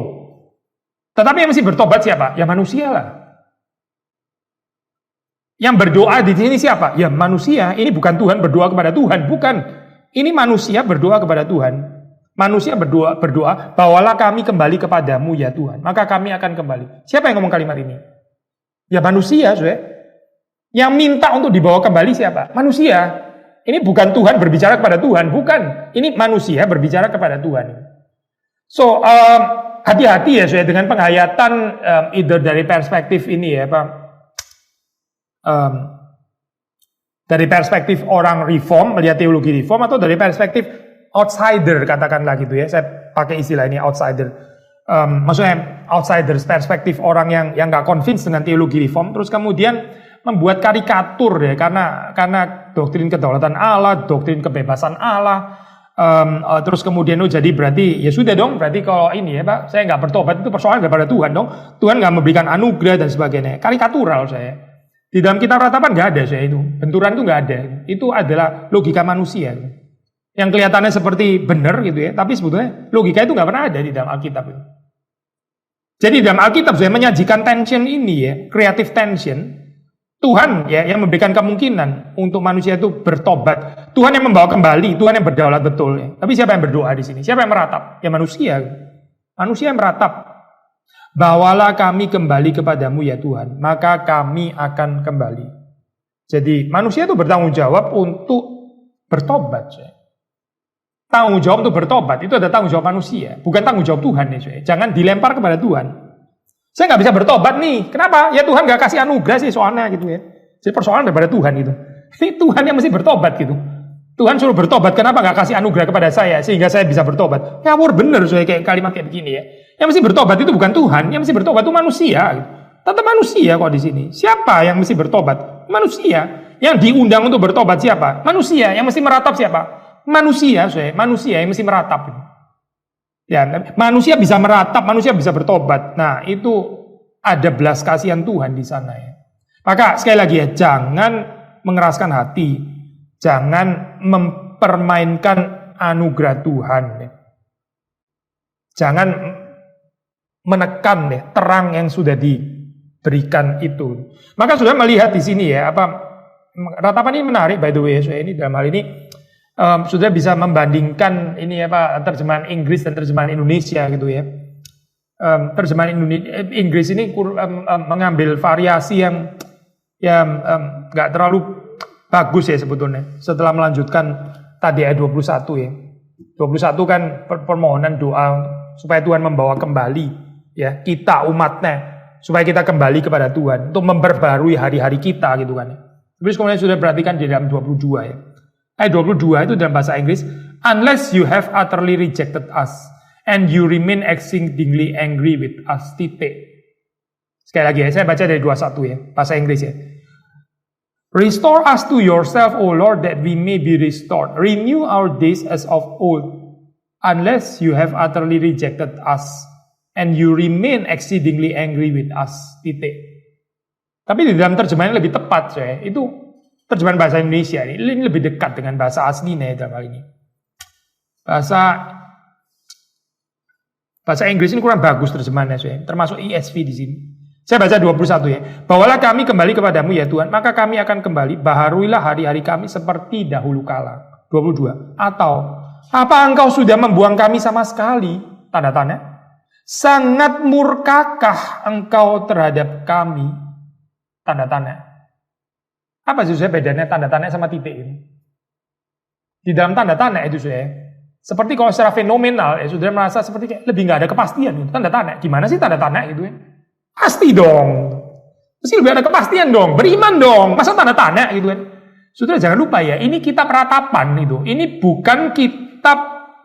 Tetapi yang mesti bertobat siapa? Ya manusia lah. Yang berdoa di sini siapa? Ya manusia. Ini bukan Tuhan berdoa kepada Tuhan, bukan. Ini manusia berdoa kepada Tuhan. Manusia berdoa, bawalah kami kembali kepadamu ya Tuhan. Maka kami akan kembali. Siapa yang ngomong kalimat ini? Ya manusia, saudara. Yang minta untuk dibawa kembali siapa? Manusia. Ini bukan Tuhan berbicara kepada Tuhan, bukan. Ini manusia berbicara kepada Tuhan. So, hati-hati ya saudara dengan penghayatan either dari perspektif ini ya, Pak. Dari perspektif orang reform, melihat teologi reform, atau dari perspektif outsider, katakanlah gitu ya. Saya pakai istilah ini outsider. Maksudnya outsiders, perspektif orang yang nggak convince dengan teologi reform, terus kemudian membuat karikatur ya, karena doktrin kedaulatan Allah, doktrin kebebasan Allah, terus kemudian jadi berarti ya sudah dong, berarti kalau ini ya Pak, saya nggak bertobat itu persoalan daripada Tuhan dong. Tuhan nggak memberikan anugerah dan sebagainya. Karikatural saya. Di dalam kitab Ratapan nggak ada saya itu. Benturan itu nggak ada. Itu adalah logika manusia. Yang kelihatannya seperti benar gitu ya, tapi sebetulnya logika itu nggak pernah ada di dalam Alkitab. Jadi dalam Alkitab saya menyajikan tension ini ya, creative tension. Tuhan ya yang memberikan kemungkinan untuk manusia itu bertobat. Tuhan yang membawa kembali, Tuhan yang berdaulat betul ya. Tapi siapa yang berdoa di sini? Siapa yang meratap? Ya manusia. Manusia yang meratap. Bawalah kami kembali kepadamu ya Tuhan, maka kami akan kembali. Jadi manusia itu bertanggung jawab untuk bertobat. Ya. Tanggung jawab untuk bertobat itu ada tanggung jawab manusia, bukan tanggung jawab Tuhan. Ya. Jangan dilempar kepada Tuhan. Saya nggak bisa bertobat nih, kenapa? Ya Tuhan nggak kasih anugerah sih soalnya gitu ya. Jadi persoalan daripada Tuhan gitu. Ini Tuhan yang mesti bertobat gitu. Tuhan suruh bertobat, kenapa nggak kasih anugerah kepada saya sehingga saya bisa bertobat? Ngawur bener saya kayak kalimat kayak begini ya. Yang mesti bertobat itu bukan Tuhan, yang mesti bertobat itu manusia. Gitu. Tetap manusia kok di sini. Siapa yang mesti bertobat? Manusia. Yang diundang untuk bertobat siapa? Manusia. Yang mesti meratap siapa? Manusia, manusia yang mesti meratap. Ya, manusia bisa meratap, manusia bisa bertobat. Nah, itu ada belas kasihan Tuhan di sana ya. Maka sekali lagi ya, jangan mengeraskan hati, jangan mempermainkan anugerah Tuhan. Ya. Jangan menekan ya, terang yang sudah diberikan itu. Maka sudah melihat di sini ya, Ratapan ini menarik by the way, ini dalam hal ini sudah bisa membandingkan ini ya Pak, terjemahan Inggris dan terjemahan Indonesia gitu ya. Terjemahan Inggris ini mengambil variasi yang nggak terlalu bagus ya sebetulnya. Setelah melanjutkan tadi ayat 21 ya. 21 kan permohonan doa supaya Tuhan membawa kembali ya kita umatnya, supaya kita kembali kepada Tuhan untuk memperbarui hari-hari kita gitu kan. Terus kemudian sudah perhatikan di dalam 22 ya. Ayat 22 itu dalam bahasa Inggris, unless you have utterly rejected us and you remain exceedingly angry with us. Sekali lagi ya, saya baca dari 21 ya, bahasa Inggris ya. Restore us to yourself, O Lord, that we may be restored. Renew our days as of old. Unless you have utterly rejected us and you remain exceedingly angry with us. Tapi di dalam terjemahan yang lebih tepat saya, itu terjemahan bahasa Indonesia ini lebih dekat dengan bahasa aslinya dalam hal ini. Bahasa Inggris ini kurang bagus terjemahannya saya, termasuk ESV di sini. Saya baca 21 ya. Bawalah kami kembali kepadamu ya Tuhan, maka kami akan kembali. Baharuilah hari-hari kami seperti dahulu kala. 22. Atau apa engkau sudah membuang kami sama sekali? Tanda tanya. Sangat murkakah engkau terhadap kami? Tanda tanya. Apa sih saya bedanya tanda tanya sama titik ini? Di dalam tanda tanya itu saya, seperti kalau secara fenomenal ya sudah merasa seperti kayak lebih nggak ada kepastian gitu. Tanda tanya. Gimana sih tanda tanya gitu ya? Pasti dong. Mesti lebih ada kepastian dong. Beriman dong. Masa tanda tanya gitu kan? Saudara jangan lupa ya, ini kitab Ratapan itu. Ini bukan kitab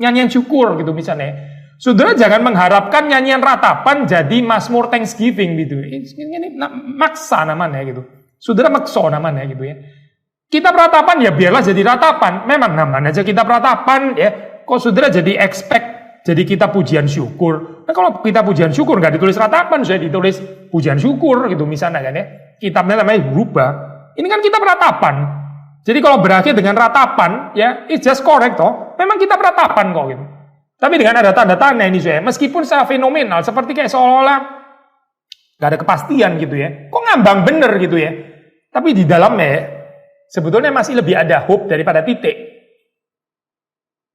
nyanyian syukur gitu misalnya. Saudara jangan mengharapkan nyanyian Ratapan jadi Mazmur Thanksgiving gitu. Ini maksa namanya gitu. Saudara maksa namanya gitu ya. Kitab Ratapan ya biarlah jadi Ratapan. Memang namanya aja kitab Ratapan ya. Kok saudara jadi expect jadi kitab pujian syukur. Nah kalau kitab pujian syukur nggak ditulis Ratapan, saya ditulis pujian syukur gitu misalnya kan ya. Kitabnya namanya berubah. Ini kan kitab Ratapan. Jadi kalau berakhir dengan Ratapan ya, it's just correct toh. Memang kitab Ratapan kok gitu. Tapi dengan ada tanda tanya ini saya, meskipun secara fenomenal seperti kayak seolah-olah nggak ada kepastian gitu ya. Kok ngambang bener gitu ya. Tapi di dalamnya sebetulnya masih lebih ada hope daripada titik.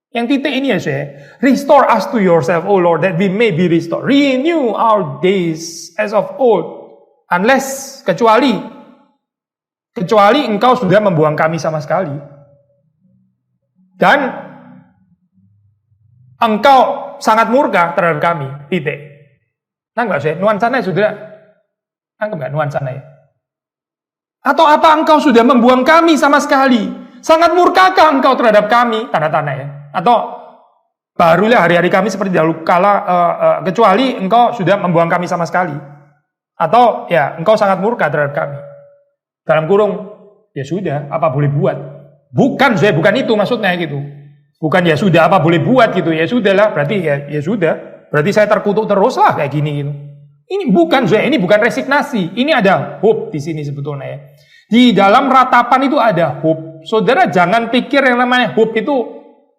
Yang titik ini ya saya, restore us to yourself, O Lord, that we may be restored. Renew our days as of old. Unless, kecuali engkau sudah membuang kami sama sekali. Dan engkau sangat murka terhadap kami, titik. Nangkep saya, nuansanya sudah, nangkep nggak nuansanya ya? Atau apa engkau sudah membuang kami sama sekali? Sangat murkakah engkau terhadap kami? Tanda-tanda ya. Atau barulah hari-hari kami seperti dahulu kala, kecuali engkau sudah membuang kami sama sekali. Atau ya engkau sangat murka terhadap kami. Dalam kurung, ya sudah, apa boleh buat? Bukan itu maksudnya gitu. Bukan ya sudah, apa boleh buat gitu. Ya sudahlah, berarti ya sudah. Berarti saya terkutuk terus lah kayak gini gitu. Ini bukan resignasi. Ini ada hope di sini sebetulnya ya. Di dalam ratapan itu ada hope. Saudara jangan pikir yang namanya hope itu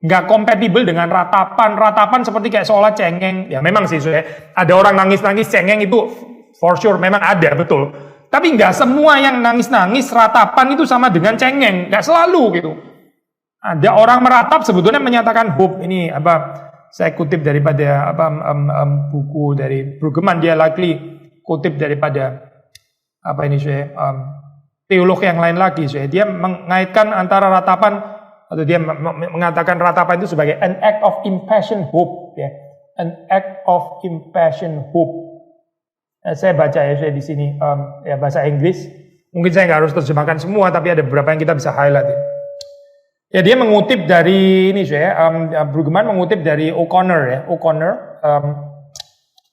nggak kompatibel dengan ratapan. Ratapan seperti kayak seolah cengeng. Ya memang sih, ada orang nangis-nangis cengeng itu for sure memang ada, betul. Tapi nggak semua yang nangis-nangis ratapan itu sama dengan cengeng. Nggak selalu gitu. Ada orang meratap sebetulnya menyatakan hope. Ini saya kutip daripada buku dari Brueggemann, dia likely kutip daripada teolog yang lain lagi. Dia mengaitkan antara ratapan, atau dia mengatakan ratapan itu sebagai an act of impassioned hope, ya, an act of impassioned hope. Saya baca ya saya di sini ya bahasa Inggris. Mungkin saya nggak harus terjemahkan semua, tapi ada beberapa yang kita bisa highlight. Ya dia mengutip dari ini Brueggemann mengutip dari O'Connor ya.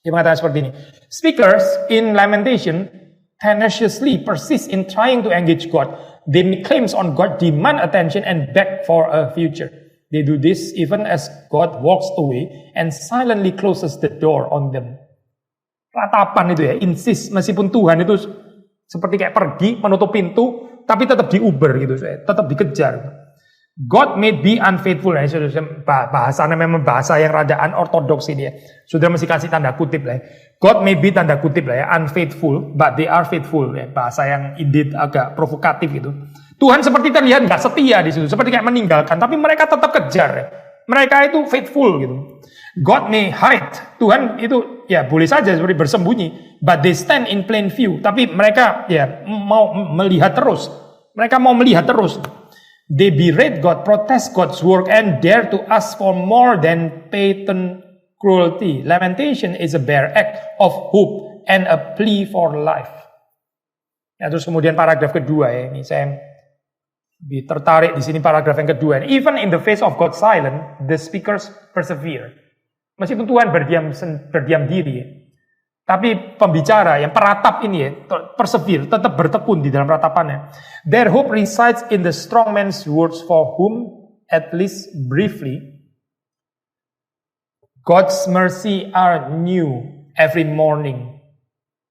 Dia mengatakan seperti ini. Speakers in lamentation tenaciously persist in trying to engage God. They make claims on God, demand attention and beg for a future. They do this even as God walks away and silently closes the door on them. Ratapan itu ya, insist meskipun Tuhan itu seperti kayak pergi menutup pintu, tapi tetap diuber gitu, tetap dikejar. God may be unfaithful, bahasanya memang bahasa yang rada unorthodox ini ya. Sudah mesti kasih tanda kutip lah ya. God may be tanda kutip lah ya, unfaithful, but they are faithful ya. Bahasa yang indeed agak provokatif itu. Tuhan seperti terlihat nggak setia di situ, seperti kayak meninggalkan, tapi mereka tetap kejar ya. Mereka itu faithful gitu. God may hide, Tuhan itu ya boleh saja seperti bersembunyi, but they stand in plain view. Tapi mereka ya mau melihat terus. Mereka mau melihat terus. They berate God, protest God's work, and dare to ask for more than patent cruelty. Lamentation is a bare act of hope and a plea for life. Ya, terus kemudian paragraf kedua ya, ini saya tertarik di sini paragraf yang kedua. Even in the face of God's silence, the speakers persevere. Meskipun Tuhan berdiam diri, ya, tapi pembicara yang peratap ini ya, persevere, tetap bertekun di dalam ratapannya. Their hope resides in the strong man's words, for whom, at least briefly, God's mercy are new every morning.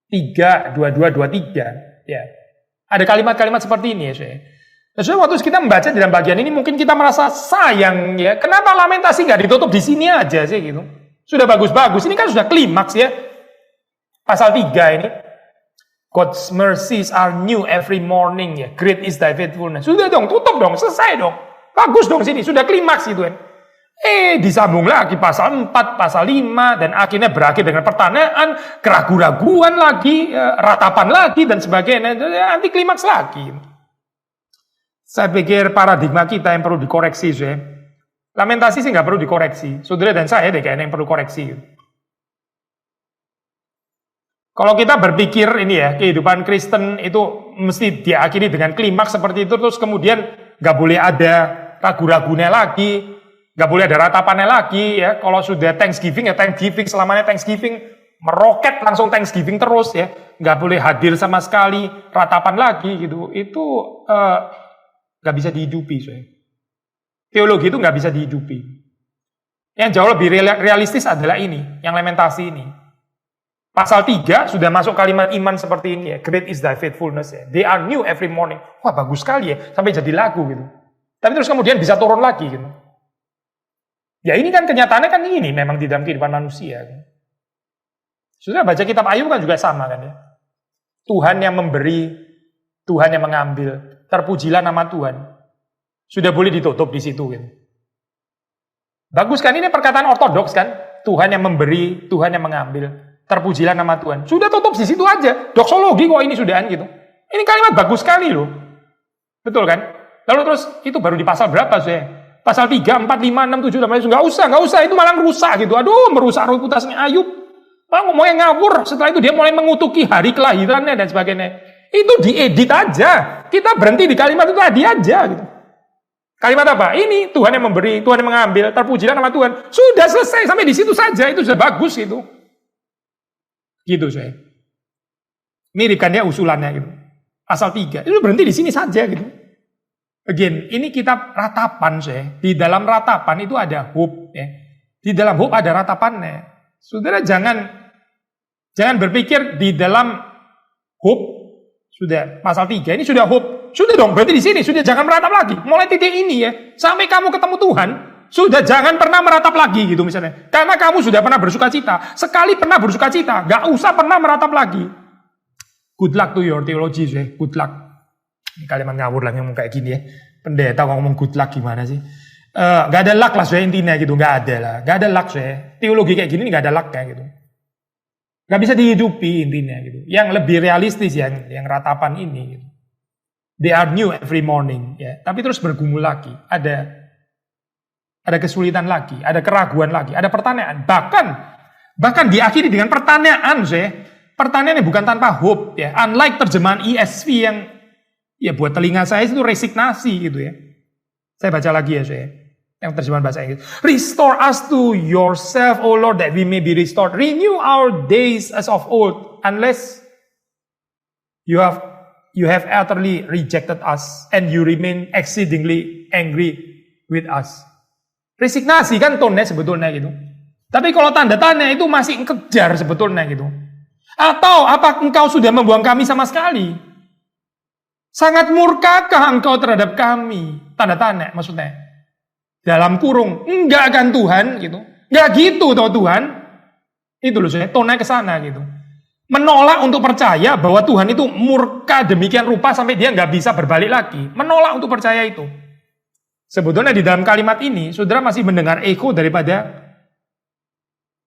3:22-23. Ya. Ada kalimat-kalimat seperti ini ya, saya. Jadi waktu kita membaca di dalam bagian ini mungkin kita merasa sayang ya. Kenapa lamentasi nggak ditutup di sini aja sih gitu? Sudah bagus-bagus. Ini kan sudah klimaks ya. Pasal 3 ini. God's mercies are new every morning ya. Great is thy faithfulness. Sudah dong, tutup dong, selesai dong. Bagus dong sini, sudah klimaks itu kan. Disambung lagi pasal 4, pasal 5 dan akhirnya berakhir dengan pertanyaan, keraguan-raguan lagi, ratapan lagi dan sebagainya. Anti klimaks lagi. Saya pikir paradigma kita yang perlu dikoreksi, ya. Lamentasi sih nggak perlu dikoreksi. Saudara dan saya deh kayaknya yang perlu koreksi. Kalau kita berpikir ini ya, kehidupan Kristen itu mesti diakhiri dengan klimaks seperti itu, terus kemudian nggak boleh ada ragu-ragunya lagi, nggak boleh ada ratapannya lagi, ya. Kalau sudah Thanksgiving ya Thanksgiving, selamanya Thanksgiving, meroket langsung Thanksgiving terus ya, nggak boleh hadir sama sekali, ratapan lagi gitu, itu nggak bisa dihidupi, saya. Teologi itu nggak bisa dihidupi. Yang jauh lebih realistis adalah ini, yang lamentasi ini. Pasal 3 sudah masuk kalimat iman seperti ini ya. Great is thy faithfulness ya. They are new every morning. Wah bagus sekali ya. Sampai jadi lagu gitu. Tapi terus kemudian bisa turun lagi gitu. Ya ini kan kenyataannya kan ini memang di dalam kehidupan manusia. Gitu. Sudah baca kitab Ayub kan juga sama kan ya. Tuhan yang memberi Tuhan yang mengambil. Terpujilah nama Tuhan. Sudah boleh ditutup di situ. Gitu. Bagus kan? Ini perkataan ortodoks kan? Tuhan yang memberi, Tuhan yang mengambil. Terpujilah nama Tuhan. Sudah tutup di situ aja. Doksologi kok ini sudahan gitu. Ini kalimat bagus sekali loh. Betul kan? Lalu terus itu baru di pasal berapa saya? Pasal 3, 4, 5, 6, 7, 8, nggak usah. Itu malah merusak gitu. Aduh, merusak reputasinya Ayub. Malah ngomongnya ngawur. Setelah itu dia mulai mengutuki hari kelahirannya dan sebagainya. Itu diedit aja. Kita berhenti di kalimat itu tadi aja gitu. Kalimat apa? Ini Tuhan yang memberi, Tuhan yang mengambil, terpujilah nama Tuhan. Sudah selesai sampai di situ saja, itu sudah bagus gitu. Gitu saya. Mirip kan ya usulannya gitu. Pasal 3. Itu berhenti di sini saja gitu. Again, ini kitab Ratapan saya. Di dalam Ratapan itu ada hope ya. Di dalam hope ada ratapannya. Saudara jangan berpikir di dalam hope sudah pasal 3 ini sudah hope. Sudah dong, berarti di sini sudah jangan meratap lagi. Mulai titik ini ya, sampai kamu ketemu Tuhan, sudah jangan pernah meratap lagi gitu misalnya. Karena kamu sudah pernah bersuka cita. Sekali pernah bersuka cita, gak usah pernah meratap lagi. Good luck to your theology, ya. Good luck. Ini kalimat ngawur lah ngomong kayak gini ya. Pendeta ngomong good luck gimana sih? Gak ada luck lah saya intinya gitu, gak ada lah. Gak ada luck saya. Teologi kayak gini gak ada luck kayak gitu. Gak bisa dihidupi intinya gitu. Yang lebih realistis yang ratapan ini gitu. They are new every morning ya. Tapi terus bergumul lagi. Ada kesulitan lagi, ada keraguan lagi, ada pertanyaan. Bahkan diakhiri dengan pertanyaan saya. Pertanyaannya bukan tanpa hope ya. Unlike terjemahan ESV yang ya buat telinga saya itu resignasi gitu ya. Saya baca lagi ya saya. Yang terjemahan bahasa Inggris. Restore us to yourself, O Lord, that we may be restored. Renew our days as of old, unless you have utterly rejected us and you remain exceedingly angry with us. Resignasi kan tone-nya sebetulnya gitu. Tapi kalau tanda tanya itu masih kejar sebetulnya gitu. Atau apa engkau sudah membuang kami sama sekali? Sangat murkakah engkau terhadap kami? Tanda tanya maksudnya. Dalam kurung, enggak kan Tuhan gitu. Enggak gitu toh Tuhan. Itu loh saya tone-nya ke sana gitu. Menolak untuk percaya bahwa Tuhan itu murka demikian rupa sampai dia nggak bisa berbalik lagi. Menolak untuk percaya itu. Sebetulnya di dalam kalimat ini, saudara masih mendengar eko daripada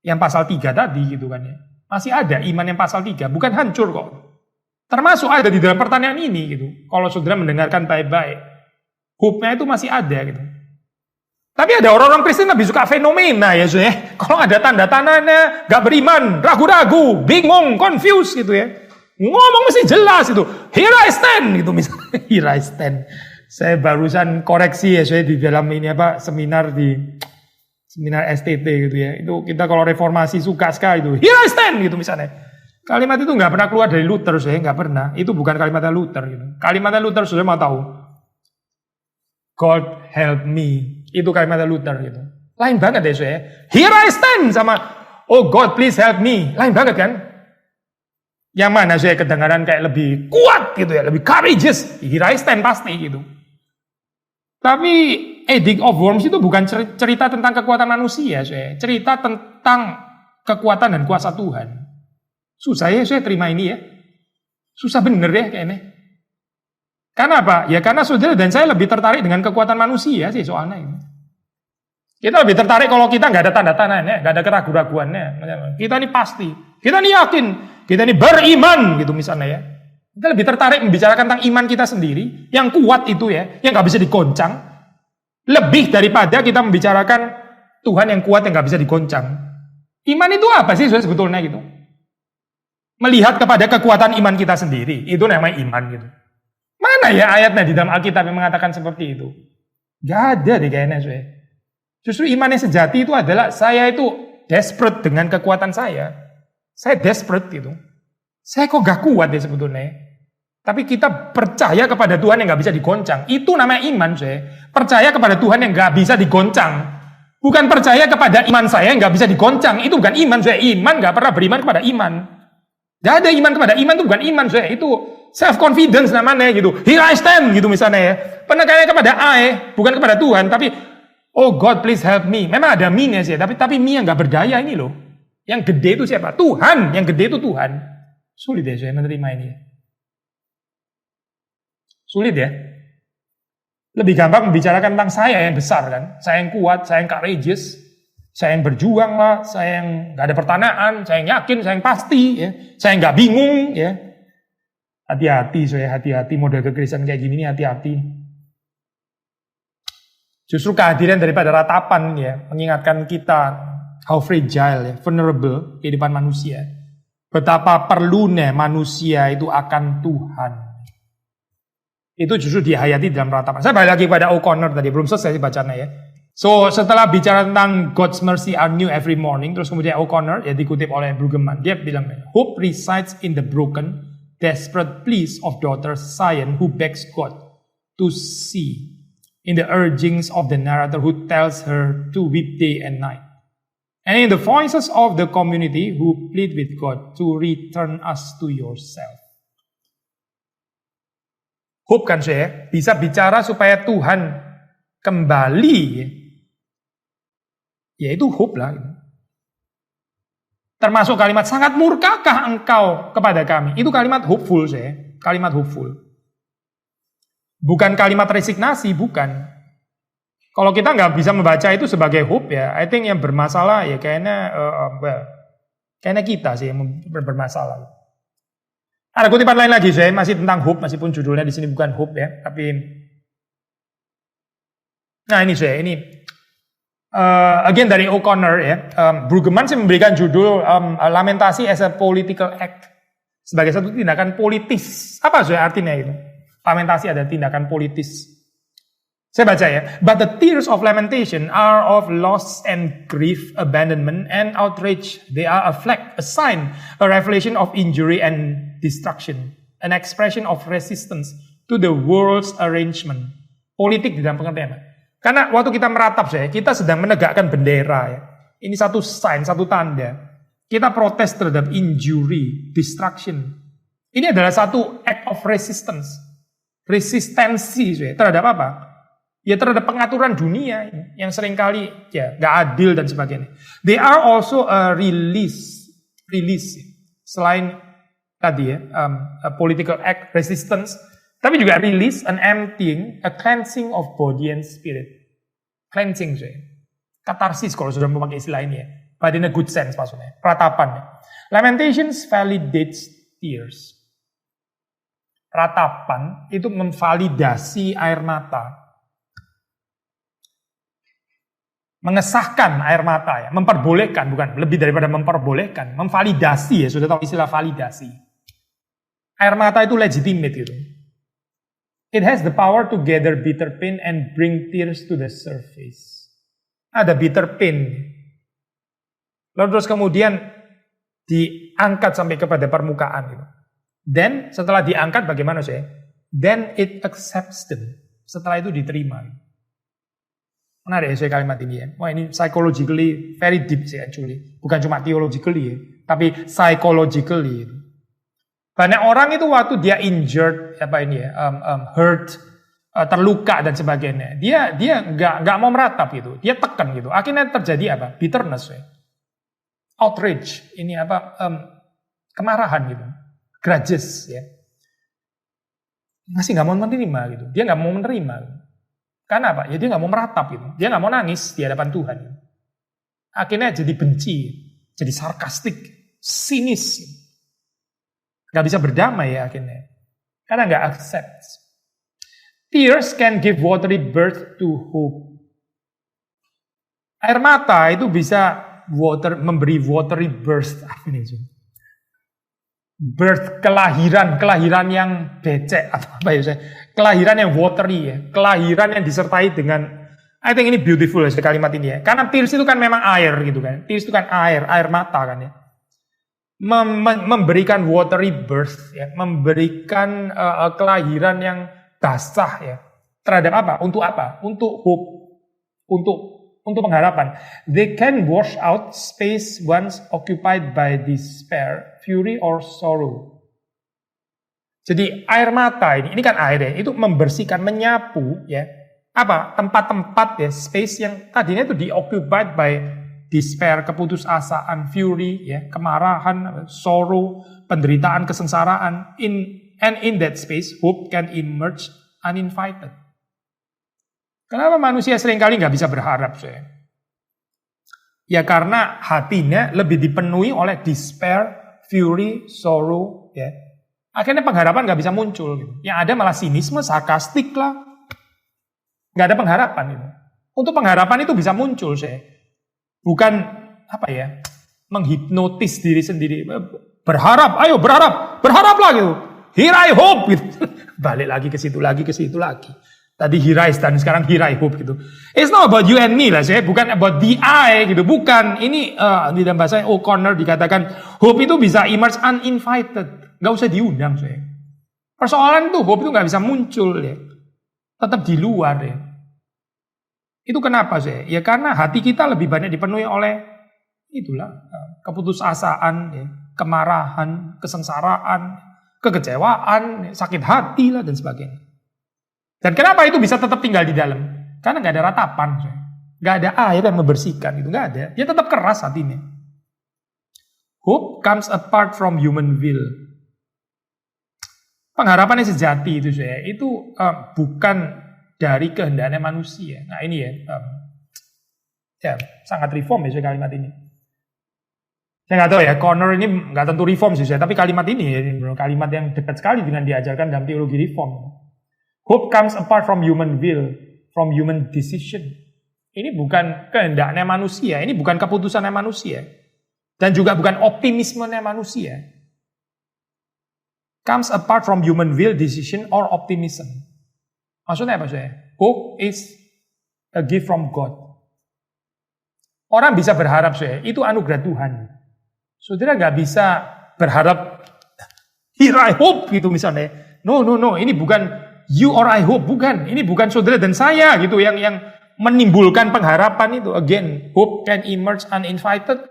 yang pasal 3 tadi gitu kan ya. Masih ada iman yang pasal 3, bukan hancur kok. Termasuk ada di dalam pertanyaan ini gitu. Kalau saudara mendengarkan baik-baik, hope-nya itu masih ada gitu. Tapi ada orang-orang Kristen lebih suka fenomena ya, so ya. Kalau ada tanda-tandanya, gak beriman, ragu-ragu, bingung, confused gitu ya. Ngomong mesti jelas itu. Here I stand gitu misalnya. Here I stand. Saya barusan koreksi ya, saya di dalam ini seminar STT gitu ya. Itu kita kalau reformasi suka sekali itu. Here I stand gitu misalnya. Kalimat itu nggak pernah keluar dari Luther, saya nggak pernah. Itu bukan kalimatnya Luther gitu. Kalimatnya Luther sudah mau tahu. God help me. Itu kalimatnya Luther gitu. Lain banget deh saya. Here I stand sama oh God please help me. Lain banget kan? Yang mana saya kedengaran kayak lebih kuat gitu ya, lebih courageous. Here I stand pasti gitu. Tapi Edict of Worms itu bukan cerita tentang kekuatan manusia, saya. Cerita tentang kekuatan dan kuasa Tuhan. Susah ya saya terima ini ya. Susah bener ya kayaknya. Karena apa? Ya karena saudara dan saya lebih tertarik dengan kekuatan manusia sih soalnya ini. Kita lebih tertarik kalau kita nggak ada tanda-tandanya, nggak ada keraguan-raguannya. Kita ini pasti, kita ini yakin, kita ini beriman gitu misalnya ya. Kita lebih tertarik membicarakan tentang iman kita sendiri, yang kuat itu ya, yang nggak bisa digoncang. Lebih daripada kita membicarakan Tuhan yang kuat yang nggak bisa digoncang. Iman itu apa sih sebetulnya gitu? Melihat kepada kekuatan iman kita sendiri, itu namanya iman gitu. Mana ya ayatnya di dalam Alkitab yang mengatakan seperti itu? Gak ada deh kayaknya saya. Justru iman yang sejati itu adalah saya itu desperate dengan kekuatan saya. Saya desperate gitu. Saya kok gak kuat deh sebetulnya. Tapi kita percaya kepada Tuhan yang gak bisa digoncang. Itu namanya iman saya. Percaya kepada Tuhan yang gak bisa digoncang. Bukan percaya kepada iman saya yang gak bisa digoncang. Itu bukan iman saya. Iman gak pernah beriman kepada iman. Gak ada iman kepada iman itu bukan iman saya. Itu self-confidence namanya gitu. Here I stand gitu misalnya ya. Penekanan kepada I, bukan kepada Tuhan. Tapi, oh God please help me. Memang ada me-nya sih. Tapi me yang gak berdaya ini loh. Yang gede itu siapa? Tuhan. Yang gede itu Tuhan. Sulit ya saya menerima ini. Sulit ya. Lebih gampang membicarakan tentang saya yang besar kan. Saya yang kuat, saya yang courageous, saya yang berjuang lah, saya yang gak ada pertanaan, saya yang yakin, saya yang pasti, ya. Saya yang gak bingung, ya. Hati-hati, hati-hati model kekristenan kayak gini nih, hati-hati. Justru kehadiran daripada ratapan ya, mengingatkan kita how fragile, ya, vulnerable kehidupan manusia. Betapa perlunya manusia itu akan Tuhan. Itu justru dihayati dalam ratapan. Saya balik lagi pada O'Connor tadi, belum selesai bacanya ya. So, setelah bicara tentang God's mercy are new every morning, terus kemudian O'Connor, ya dikutip oleh Brueggemann, dia bilang, hope resides in the broken, desperate pleas of daughter Zion who begs God to see, in the urgings of the narrator who tells her to weep day and night, and in the voices of the community who plead with God to return us to yourself. Hope kan saya bisa bicara supaya Tuhan kembali, ya itu hope lah. Termasuk kalimat sangat murkakah engkau kepada kami, itu kalimat hopeful saya, kalimat hopeful. Bukan kalimat resignasi, bukan. Kalau kita nggak bisa membaca itu sebagai hope ya, I think yang bermasalah ya kayaknya kita sih yang bermasalah. Ada kutipan lain lagi saya masih tentang hope, meskipun judulnya di sini bukan hope ya, tapi nah ini saya again dari O'Connor ya, Brueggemann sih memberikan judul lamentasi as a political act, sebagai satu tindakan politis. Apa saya artinya itu? Lamentasi ada tindakan politis. Saya baca ya. But the tears of lamentation are of loss and grief, abandonment and outrage. They are a flag, a sign, a revelation of injury and destruction, an expression of resistance to the world's arrangement. Politik di dalam pengertian. Karena waktu kita meratap kita sedang menegakkan bendera ya. Ini satu sign, satu tanda. Kita protes terhadap injury, destruction. Ini adalah satu act of resistance. Resistensi terhadap apa? Ya terhadap pengaturan dunia yang seringkali ya gak adil dan sebagainya. They are also a release selain tadi ya a political act resistance, tapi juga release, an emptying, a cleansing of body and spirit. Cleansing katarsis kalau sudah memakai istilah ini ya, but in a good sense maksudnya. Ratapan. Lamentations validates tears. Ratapan itu memvalidasi air mata. Mengesahkan air mata ya, memperbolehkan, bukan lebih daripada memperbolehkan, memvalidasi ya, sudah tahu istilah validasi. Air mata itu legitimate gitu. It has the power to gather bitter pain and bring tears to the surface. Ada bitter pain. Lalu terus kemudian diangkat sampai kepada permukaan gitu. Then setelah diangkat bagaimana saya? Then it accepts them. Setelah itu diterima. Menarik ya saya kalimat ini ya. Wah ini psychologically very deep sih actually. Bukan cuma theologically ya, tapi psychologically. Banyak orang itu waktu dia injured hurt, terluka dan sebagainya. Dia nggak mau meratap gitu. Dia tekan gitu. Akhirnya terjadi apa? Bitterness ya. Outrage. Ini kemarahan gitu. Grudges ya. Masih nggak mau menerima gitu. Dia nggak mau menerima. Gitu. Karena apa? Ya dia nggak mau meratap gitu. Dia nggak mau nangis di hadapan Tuhan. Gitu. Akhirnya jadi benci, jadi sarkastik, sinis. Gitu. Nggak bisa berdamai ya akhirnya. Karena nggak accept. Tears can give watery birth to hope. Air mata itu bisa memberi watery birth. Apa ini? Birth, kelahiran yang becek atau apa ya, kelahiran yang watery ya, kelahiran yang disertai dengan, I think ini beautiful ya kalimat ini ya, karena tears itu kan memang air gitu kan, tears itu kan air mata kan ya, memberikan watery birth ya, memberikan kelahiran yang basah ya, terhadap apa? Untuk apa? Untuk hope, untuk pengharapan. They can wash out space once occupied by despair, fury, or sorrow. Jadi air mata ini kan air ya, itu membersihkan, menyapu ya, apa? Tempat-tempat ya, space yang tadinya itu di-occupied by despair, keputusasaan, fury ya, kemarahan, sorrow, penderitaan, kesengsaraan, in that space, hope can emerge uninvited. Kenapa manusia seringkali nggak bisa berharap, saya? Ya karena hatinya lebih dipenuhi oleh despair, fury, sorrow, ya. Akhirnya pengharapan nggak bisa muncul. Gitu. Yang ada malah sinisme, sarkastik lah. Nggak ada pengharapan. Gitu. Untuk pengharapan itu bisa muncul, saya. Bukan menghipnotis diri sendiri. Berharap, ayo berharaplah gitu. Here I hope gitu. Balik lagi ke situ lagi. Tadi here I stand, sekarang here I hope gitu. It's not about you and me lah, saya. Bukan about the I gitu. Bukan. Ini di dalam bahasa O'Connor dikatakan hope itu bisa emerge uninvited. Gak usah diundang, saya. Persoalan itu hope itu gak bisa muncul ya. Tetap di luar ya. Itu kenapa, saya? Ya karena hati kita lebih banyak dipenuhi oleh itulah keputusasaan, ya, kemarahan, kesengsaraan, kekecewaan, sakit hati lah dan sebagainya. Dan kenapa itu bisa tetap tinggal di dalam? Karena nggak ada ratapan, nggak ada air yang membersihkan, itu nggak ada. Dia tetap keras hatinya. Hope comes apart from human will. Pengharapan yang sejati itu, saya, itu bukan dari kehendaknya manusia. Nah ini ya sangat reform ya kalimat ini. Saya nggak tahu ya, Connor ini nggak tentu reform sih, tapi kalimat ini ya, kalimat yang dekat sekali dengan diajarkan dalam teologi reform. Hope comes apart from human will, from human decision. Ini bukan kehendaknya manusia, ini bukan keputusannya manusia. Dan juga bukan optimismenya manusia. Comes apart from human will, decision, or optimism. Maksudnya apa, saya? Hope is a gift from God. Orang bisa berharap, saya, itu anugerah Tuhan. Saudara nggak bisa berharap, here I hope, gitu misalnya. No, ini bukan you or I hope, bukan. Ini bukan saudara dan saya gitu yang menimbulkan pengharapan itu. Again, hope can emerge uninvited.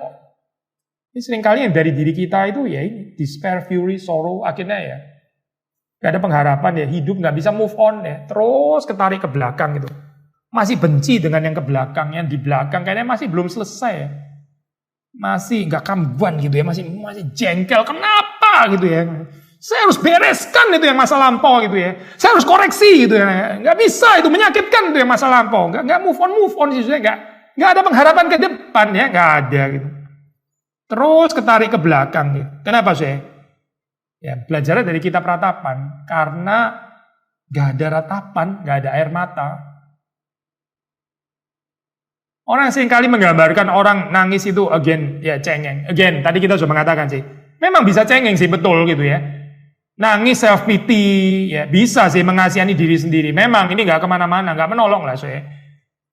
Ini seringkali yang dari diri kita itu ya ini despair, fury, sorrow, akhirnya ya gak ada pengharapan ya, hidup gak bisa move on ya, terus ketarik ke belakang gitu. Masih benci dengan yang ke belakang, yang di belakang kayaknya masih belum selesai ya. Masih gak kambuan gitu ya, masih jengkel, kenapa gitu ya. Saya harus bereskan itu yang masa lampau gitu ya. Saya harus koreksi gitu ya. Nggak bisa itu, menyakitkan itu yang masa lampau. Nggak move on sih saya. Nggak ada pengharapan ke depan ya. Nggak ada gitu. Terus ketarik ke belakang gitu. Kenapa saya? Ya belajar dari kitab Ratapan. Karena nggak ada ratapan, nggak ada air mata. Orang seringkali menggambarkan orang nangis itu again ya cengeng. Again tadi kita sudah mengatakan sih. Memang bisa cengeng sih, betul gitu ya. Nangis self pity, ya bisa sih mengasihani diri sendiri. Memang ini nggak kemana-mana, nggak menolong lah saya.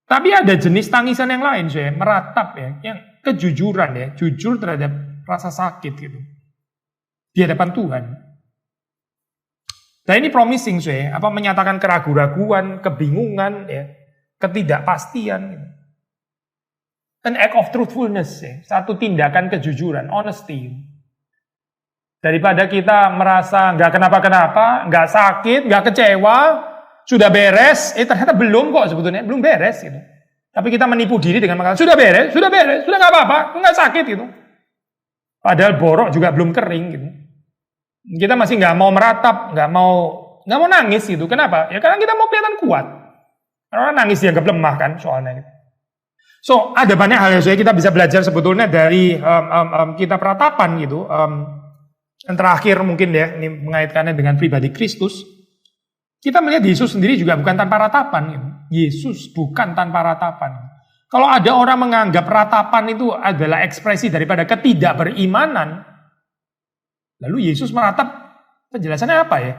Tapi ada jenis tangisan yang lain saya, meratap ya, yang kejujuran ya, jujur terhadap rasa sakit gitu di hadapan Tuhan. Dan ini promising saya, menyatakan keraguan-raguan, kebingungan, ya, ketidakpastian. Gitu. An act of truthfulness ya, satu tindakan kejujuran, honesty. Daripada kita merasa nggak kenapa-kenapa, nggak sakit, nggak kecewa, sudah beres, ternyata belum kok sebetulnya, belum beres gitu. Tapi kita menipu diri dengan mengatakan, sudah beres, sudah nggak apa-apa, nggak sakit gitu. Padahal borok juga belum kering gitu. Kita masih nggak mau meratap, nggak mau nangis gitu. Kenapa? Ya karena kita mau kelihatan kuat. Karena orang nangis dianggap lemah kan soalnya gitu. So, ada banyak hal yang kita bisa belajar sebetulnya dari kitab Ratapan gitu. Yang terakhir mungkin ya, ini mengaitkannya dengan pribadi Kristus. Kita melihat Yesus sendiri juga bukan tanpa ratapan. Gitu. Yesus bukan tanpa ratapan. Kalau ada orang menganggap ratapan itu adalah ekspresi daripada ketidakberimanan, lalu Yesus meratap, penjelasannya apa ya?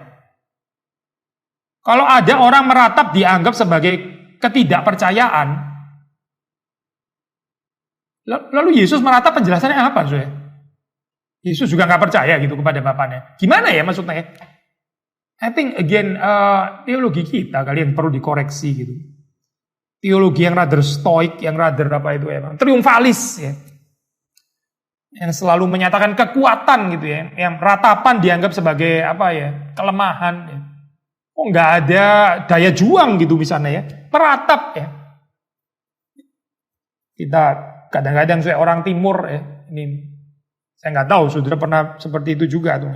Kalau ada orang meratap dianggap sebagai ketidakpercayaan, lalu Yesus meratap, penjelasannya apa? Yesus juga nggak percaya gitu kepada Bapaknya. Gimana ya maksudnya? I think again teologi kita kali yang perlu dikoreksi gitu. Teologi yang rather stoik, yang rather triumfalis ya. Yang selalu menyatakan kekuatan gitu ya. Yang ratapan dianggap sebagai kelemahan ya. Oh nggak ada daya juang gitu misalnya ya. Meratap ya. Kita kadang-kadang orang timur ya. Ini saya nggak tahu, saudara pernah seperti itu juga tuh.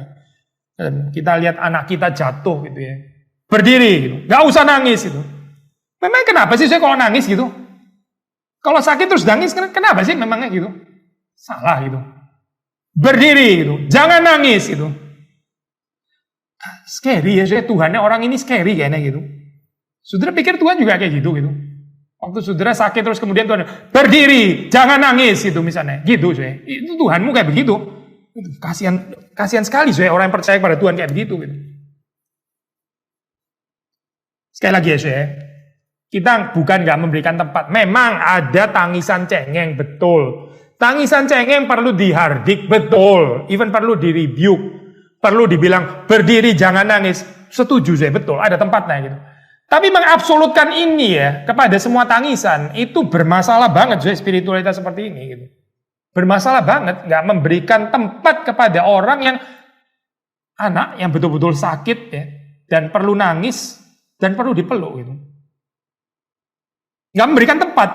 Dan kita lihat anak kita jatuh gitu ya. Berdiri gitu. Gak usah nangis gitu. Memang kenapa sih saya kalau nangis gitu? Kalau sakit terus nangis, kenapa sih memangnya gitu? Salah gitu. Berdiri gitu. Jangan nangis gitu. Scary ya, saya Tuhannya orang ini scary kayaknya gitu. Saudara pikir Tuhan juga kayak gitu gitu. Waktu saudara sakit terus kemudian Tuhan berdiri, jangan nangis gitu misalnya. Gitu saya. Itu Tuhanmu kayak begitu. Kasihan sekali saya orang yang percaya kepada Tuhan kayak begitu gitu. Sekali lagi ya saya, kita bukan nggak memberikan tempat. Memang ada tangisan cengeng, betul. Tangisan cengeng perlu dihardik, betul. Even perlu di-rebuke, perlu dibilang berdiri jangan nangis. Setuju saya, betul. Ada tempatnya gitu. Tapi mengabsolutkan ini ya kepada semua tangisan itu bermasalah banget saya spiritualitas seperti ini gitu. Bermasalah banget, nggak memberikan tempat kepada orang yang anak yang betul-betul sakit ya dan perlu nangis dan perlu dipeluk gitu. Nggak memberikan tempat.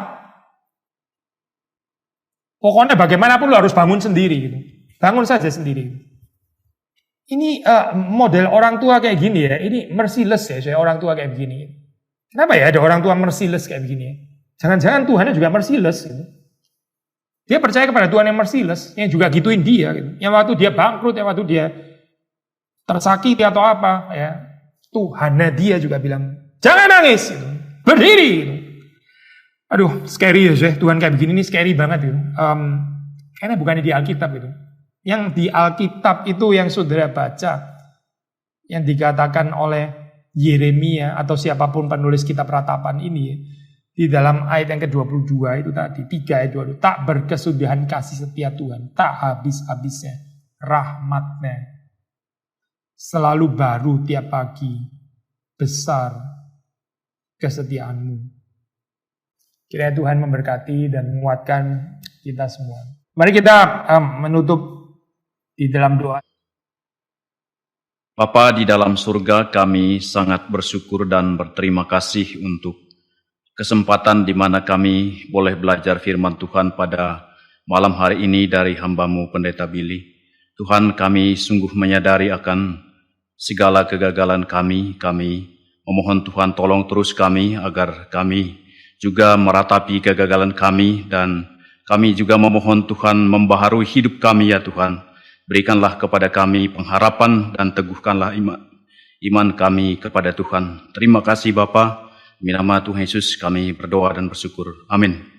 Pokoknya bagaimanapun lo harus bangun sendiri gitu. Bangun saja sendiri. Ini model orang tua kayak gini ya. Ini merciless ya saya orang tua kayak begini. Kenapa ya ada orang tua merciless kayak begini ya? Jangan-jangan Tuhannya juga merciless gitu. Dia percaya kepada Tuhan yang merciless, yang juga gituin dia gitu. Yang waktu dia bangkrut, yang waktu dia tersakiti atau apa ya. Tuhannya dia juga bilang, jangan nangis gitu. Berdiri gitu. Aduh, scary ya saya. Tuhan kayak begini ini scary banget gitu. Kayaknya bukannya di Alkitab gitu. Yang di Alkitab itu yang saudara baca, yang dikatakan oleh Yeremia atau siapapun penulis kitab Ratapan ini, di dalam ayat yang ke-22 itu tadi, 3 ayat 22, tak berkesudahan kasih setia Tuhan, tak habis-habisnya rahmatnya, selalu baru tiap pagi, besar kesetiaanmu. Kiranya Tuhan memberkati dan menguatkan kita semua. Mari kita menutup di dalam doa. Bapa di dalam surga, kami sangat bersyukur dan berterima kasih untuk kesempatan di mana kami boleh belajar firman Tuhan pada malam hari ini dari hamba-Mu Pendeta Billy. Tuhan, kami sungguh menyadari akan segala kegagalan kami. Kami memohon Tuhan tolong terus kami agar kami juga meratapi kegagalan kami, dan kami juga memohon Tuhan membaharui hidup kami ya Tuhan. Berikanlah kepada kami pengharapan dan teguhkanlah iman kami kepada Tuhan. Terima kasih Bapa. Demi nama Tuhan Yesus kami berdoa dan bersyukur. Amin.